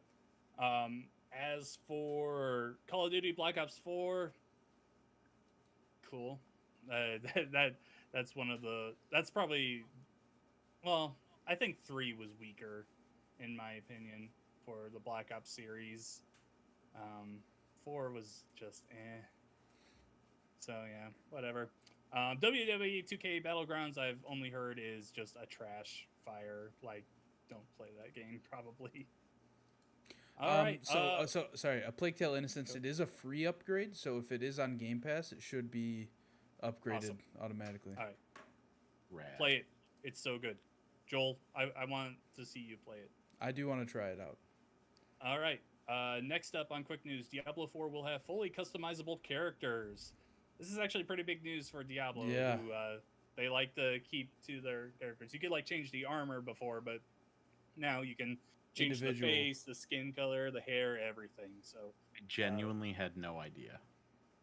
S2: As for Call of Duty Black Ops 4, cool. That's one of the. That's probably. Well, I think 3 was weaker, in my opinion, for the Black Ops series. 4 was just eh. So yeah, whatever. WWE 2K Battlegrounds, I've only heard is just a trash fire. Like, don't play that game, probably. All right.
S1: So sorry. A Plague Tale Innocence. It is a free upgrade, so if it is on Game Pass, it should be upgraded automatically.
S2: All right.
S3: Rad.
S2: Play it. It's so good. Joel, I want to see you play it.
S1: I do want to try it out.
S2: All right. Next up on Quick News, Diablo 4 will have fully customizable characters. This is actually pretty big news for Diablo.
S1: Yeah.
S2: Who, they like to keep to their characters. You could like change the armor before, but now you can change the face, the skin color, the hair, everything. So
S3: I genuinely had no idea.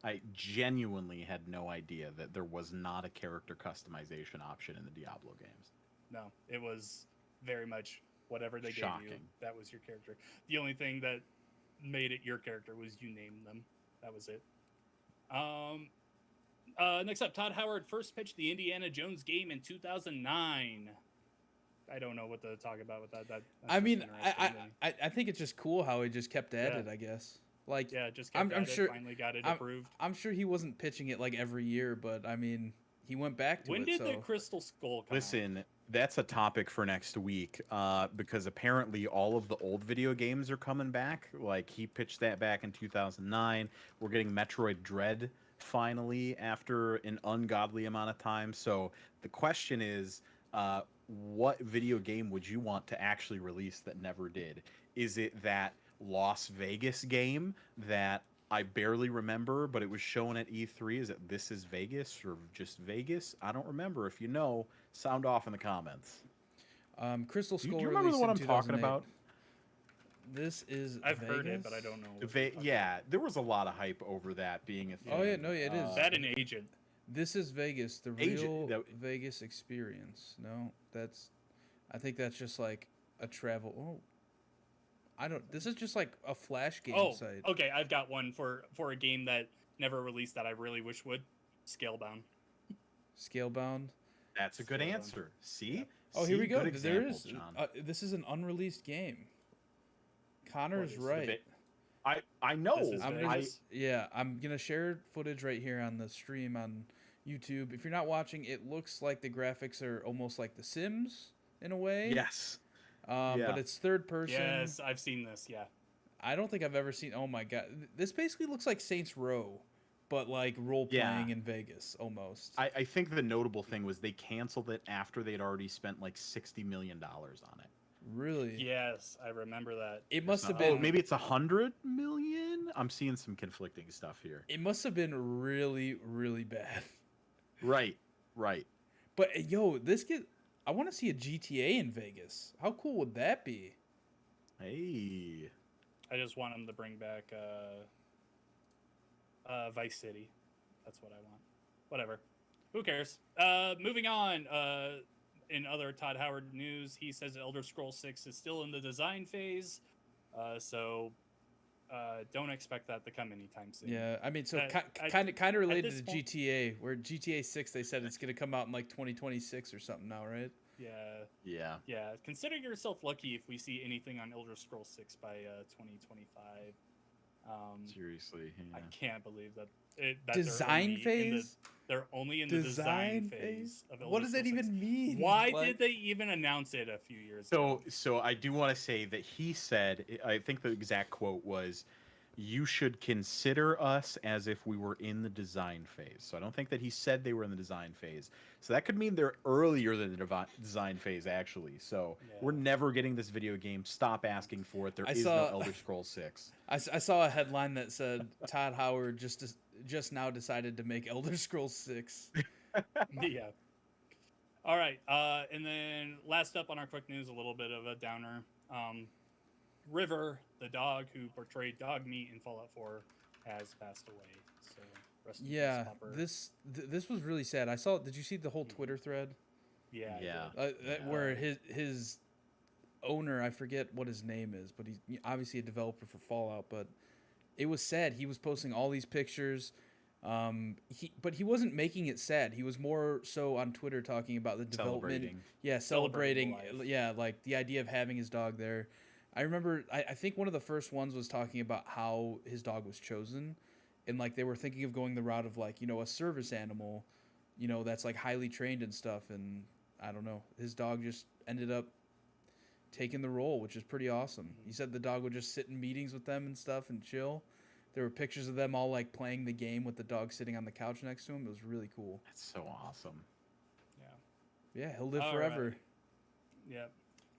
S3: I genuinely had no idea that there was not a character customization option in the Diablo games.
S2: No, it was very much whatever they gave you. That was your character. The only thing that made it your character was you named them. That was it. Next up, Todd Howard first pitched the Indiana Jones game in 2009. I don't know what to talk about with that.
S1: I mean, I think it's just cool how he just kept at it, I guess. Like,
S2: yeah, just kept
S1: I'm sure
S2: finally got it approved.
S1: I'm sure he wasn't pitching it like every year, but I mean, he went back to it.
S2: When did the Crystal Skull come
S3: Listen, that's a topic for next week, because apparently all of the old video games are coming back. Like, he pitched that back in 2009. We're getting Metroid Dread finally after an ungodly amount of time. So the question is, what video game would you want to actually release that never did? Is it that Las Vegas game that I barely remember, but it was shown at E3? Is it This Is Vegas or just Vegas? I don't remember. If you know, sound off in the comments.
S1: Crystal Skull.
S3: Do you remember the one I'm talking about?
S1: This is
S2: I've
S1: Vegas?
S2: heard it, but I don't know.
S3: Yeah, there was a lot of hype over that being a thing.
S1: Oh yeah, no, yeah, it is.
S2: That an Agent.
S1: This is Vegas, the real Vegas experience. No, I think that's just like a travel. Oh, this is just like a Flash game site.
S2: Okay, I've got one for a game that never released that I really wish would. Scalebound.
S1: Scalebound.
S3: That's a good answer. See?
S1: Yeah. Oh, here we go. There is. This is an unreleased game. Connor's right.
S3: I know.
S1: I'm gonna share footage right here on the stream on YouTube. If you're not watching, it looks like the graphics are almost like The Sims in a way.
S3: Yes.
S1: But it's third person.
S2: Yes, I've seen this. Yeah.
S1: I don't think I've ever seen. Oh my god, this basically looks like Saints Row, but like role playing in Vegas almost.
S3: I think the notable thing was they canceled it after they'd already spent like $60 million on it.
S1: Really?
S2: Yes, I remember that.
S1: It must have been.
S3: Oh, maybe it's 100 million. I'm seeing some conflicting stuff here.
S1: It must have been really, really bad.
S3: Right.
S1: But yo, I want to see a GTA in Vegas. How cool would that be?
S3: Hey.
S2: I just want them to bring back Vice City. That's what I want. Whatever. Who cares? Moving on. In other Todd Howard news, he says Elder Scrolls 6 is still in the design phase. So don't expect that to come anytime soon.
S1: Yeah, I mean, so kind of related to GTA, where GTA 6, they said it's going to come out in like 2026 or something now, right?
S2: Yeah. Consider yourself lucky if we see anything on Elder Scrolls 6 by 2025.
S3: Seriously,
S2: I can't believe that.
S1: Design phase?
S2: They're only in the design phase of Elder
S1: What does that even mean?
S2: Why did they even announce it a few years ago?
S3: So I do want to say that he said, I think the exact quote was, "You should consider us as if we were in the design phase." So I don't think that he said they were in the design phase. So that could mean they're earlier than the design phase, actually. So we're never getting this video game. Stop asking for it. There is no Elder Scrolls 6.
S1: I saw a headline that said Todd Howard just now decided to make Elder Scrolls 6.
S2: Yeah. All right. And then last up on our quick news, a little bit of a downer. River, the dog who portrayed Dog Meat in Fallout 4, has passed away. So Rest in peace,
S1: Yeah,
S2: Popper.
S1: this was really sad. I saw. Did you see the whole Twitter thread?
S2: Yeah.
S3: Yeah.
S1: Where his owner, I forget what his name is, but he's obviously a developer for Fallout. But it was sad. He was posting all these pictures. But he wasn't making it sad. He was more so on Twitter talking about the development.
S3: Celebrating.
S1: Yeah,
S2: Celebrating
S1: celebrating.
S2: life.
S1: Yeah, like the idea of having his dog there. I remember. I think one of the first ones was talking about how his dog was chosen, and like they were thinking of going the route of like a service animal, that's like highly trained and stuff. And I don't know, his dog just ended up taking the role, which is pretty awesome. He said the dog would just sit in meetings with them and stuff and chill. There were pictures of them all like playing the game with the dog sitting on the couch next to him. It was really cool.
S3: That's so awesome.
S1: Yeah, he'll live
S2: All
S1: forever.
S2: right. Yep.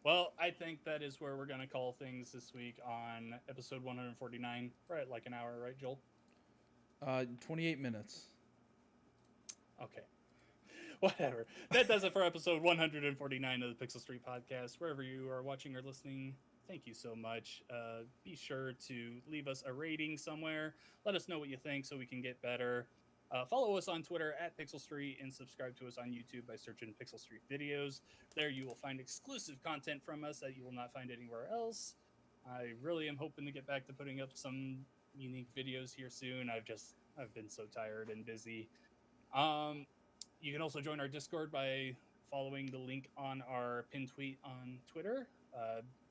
S2: Well, I think that is where we're going to call things this week on episode 149. We're at like an hour, right, Joel?
S1: 28 minutes.
S2: Okay. Whatever. That does it for episode 149 of the Pixel Street Podcast. Wherever you are watching or listening, thank you so much. Be sure to leave us a rating somewhere. Let us know what you think so we can get better. Follow us on Twitter at Pixel Street and subscribe to us on YouTube by searching Pixel Street Videos. There you will find exclusive content from us that you will not find anywhere else. I really am hoping to get back to putting up some unique videos here soon. I've been so tired and busy. You can also join our Discord by following the link on our pinned tweet on Twitter.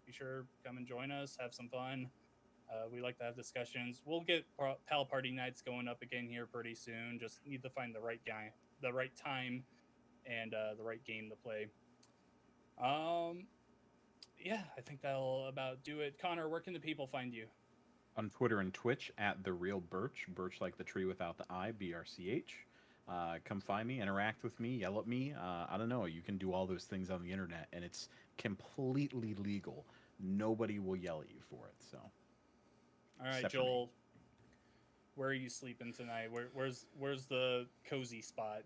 S2: Be sure to come and join us, have some fun. We like to have discussions. We'll get Pal Party nights going up again here pretty soon. Just need to find the right guy, the right time, and the right game to play. Yeah, I think that'll about do it. Connor, where can the people find you?
S3: On Twitter and Twitch at The Real Birch. Birch like the tree without the I, BRCH. Come find me, interact with me, yell at me. I don't know. You can do all those things on the internet, and it's completely legal. Nobody will yell at you for it. So,
S2: all right, Joel, where are you sleeping tonight? Where's the cozy spot?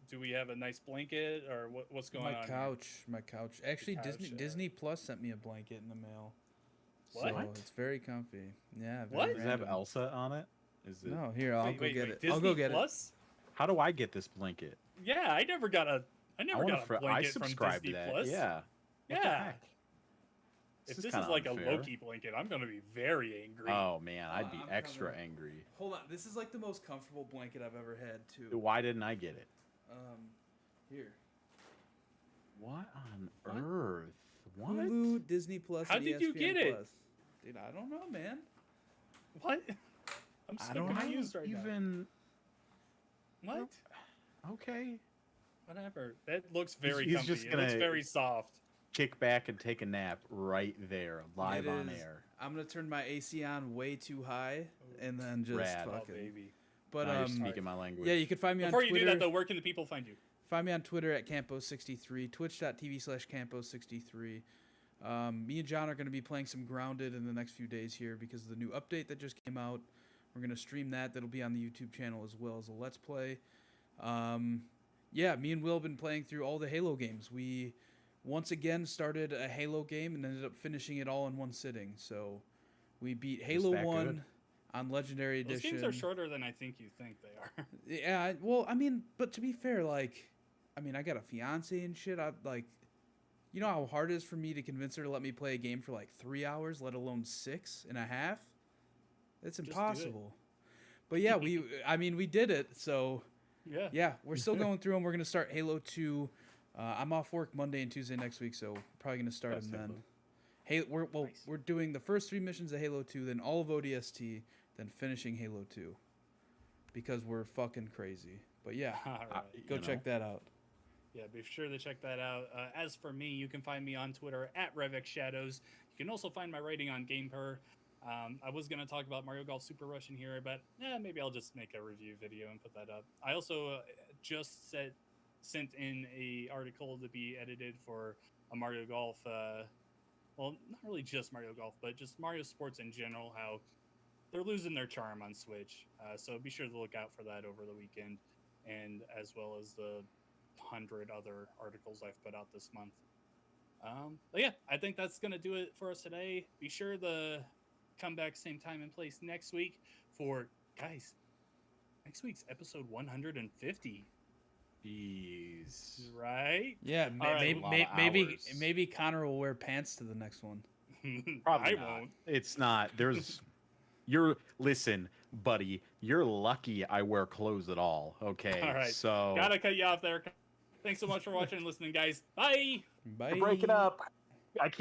S2: Do we have a nice blanket, or what's going on?
S1: My couch. Actually, Disney Plus sent me a blanket in the mail.
S2: What?
S1: So it's very comfy. Yeah.
S2: What?
S3: Does it have Elsa on it? Is it?
S1: No, here I'll go get it.
S2: Disney
S1: I'll go get
S2: Plus?
S1: it.
S3: How do I get this blanket?
S2: Yeah, I never got a blanket from Disney Plus.
S3: Yeah.
S2: Yeah. If
S3: This
S2: this
S3: is
S2: is like a
S3: unfair.
S2: Loki blanket, I'm gonna be very angry.
S3: Oh man, I'd be
S1: I'm
S3: extra
S1: coming.
S3: angry.
S1: Hold on, this is like the most comfortable blanket I've ever had too.
S3: Why didn't I get it?
S1: Here.
S3: What on earth? What?
S1: Hulu, Disney Plus.
S2: How
S1: and
S2: did you
S1: ESPN
S2: get it?
S1: Plus. Dude, I don't know, man.
S2: What? I'm
S3: I
S2: so
S3: don't
S2: confused right now.
S3: even.
S2: What?
S3: Okay.
S2: Whatever. That looks very
S3: He's
S2: comfy.
S3: just
S2: It looks
S3: gonna-
S2: very soft.
S3: Kick back and take a nap right there, live
S1: It
S3: on
S1: is.
S3: air.
S1: I'm gonna turn my AC on way too high and then just
S3: Rad.
S2: Oh,
S1: fucking.
S2: baby.
S1: But
S3: Now you're speaking my language.
S1: yeah, you can find me
S2: Before
S1: on
S2: you
S1: Twitter.
S2: do that, though, where can the people find you?
S1: Find me on Twitter at Campo63, twitch.tv/Campo63. Me and John are going to be playing some Grounded in the next few days here because of the new update that just came out. We're going to stream that. That'll be on the YouTube channel as well as a Let's Play. Yeah, me and Will have been playing through all the Halo games. We once again started a Halo game and ended up finishing it all in one sitting. So we beat Halo
S3: that
S1: 1
S3: good?
S1: on Legendary
S2: Those
S1: Edition.
S2: games are shorter than I think you think they are.
S1: Yeah, well, I mean, but to be fair, like, I mean, I got a fiance and shit. I like, you know how hard it is for me to convince her to let me play a game for like 3 hours, let alone 6.5. It's
S2: do it.
S1: impossible. But yeah, we did it. So
S2: Yeah.
S1: we're still going through them. We're gonna start Halo 2. I'm off work Monday and Tuesday next week, so we're probably gonna start
S3: Best
S1: them
S3: Halo.
S1: then.
S2: Nice.
S1: We're doing the first 3 missions of Halo 2, then all of ODST, then finishing Halo 2, because we're fucking crazy. But yeah,
S2: All right.
S1: go check that out.
S2: Yeah, be sure to check that out. As for me, you can find me on Twitter at RevXShadows. You can also find my writing on GamePer. I was going to talk about Mario Golf Super Rush in here, but maybe I'll just make a review video and put that up. I also just sent in a article to be edited for a Mario Golf, well, not really just Mario Golf, but just Mario sports in general, how they're losing their charm on Switch. So be sure to look out for that over the weekend, and as well as the 100 other articles I've put out this month. But yeah, I think that's going to do it for us today. Be sure to come back same time and place next week for, guys, Next week's episode 150.
S3: Jeez.
S2: Right?
S1: Yeah, maybe Connor will wear pants to the next one.
S3: Probably
S2: I
S3: not.
S2: won't.
S3: It's not. Listen, buddy, you're lucky I wear clothes at all. Okay.
S2: All right.
S3: So
S2: Gotta cut you off there. Thanks so much for watching and listening, guys. Bye.
S1: Bye.
S3: break it up. I can't.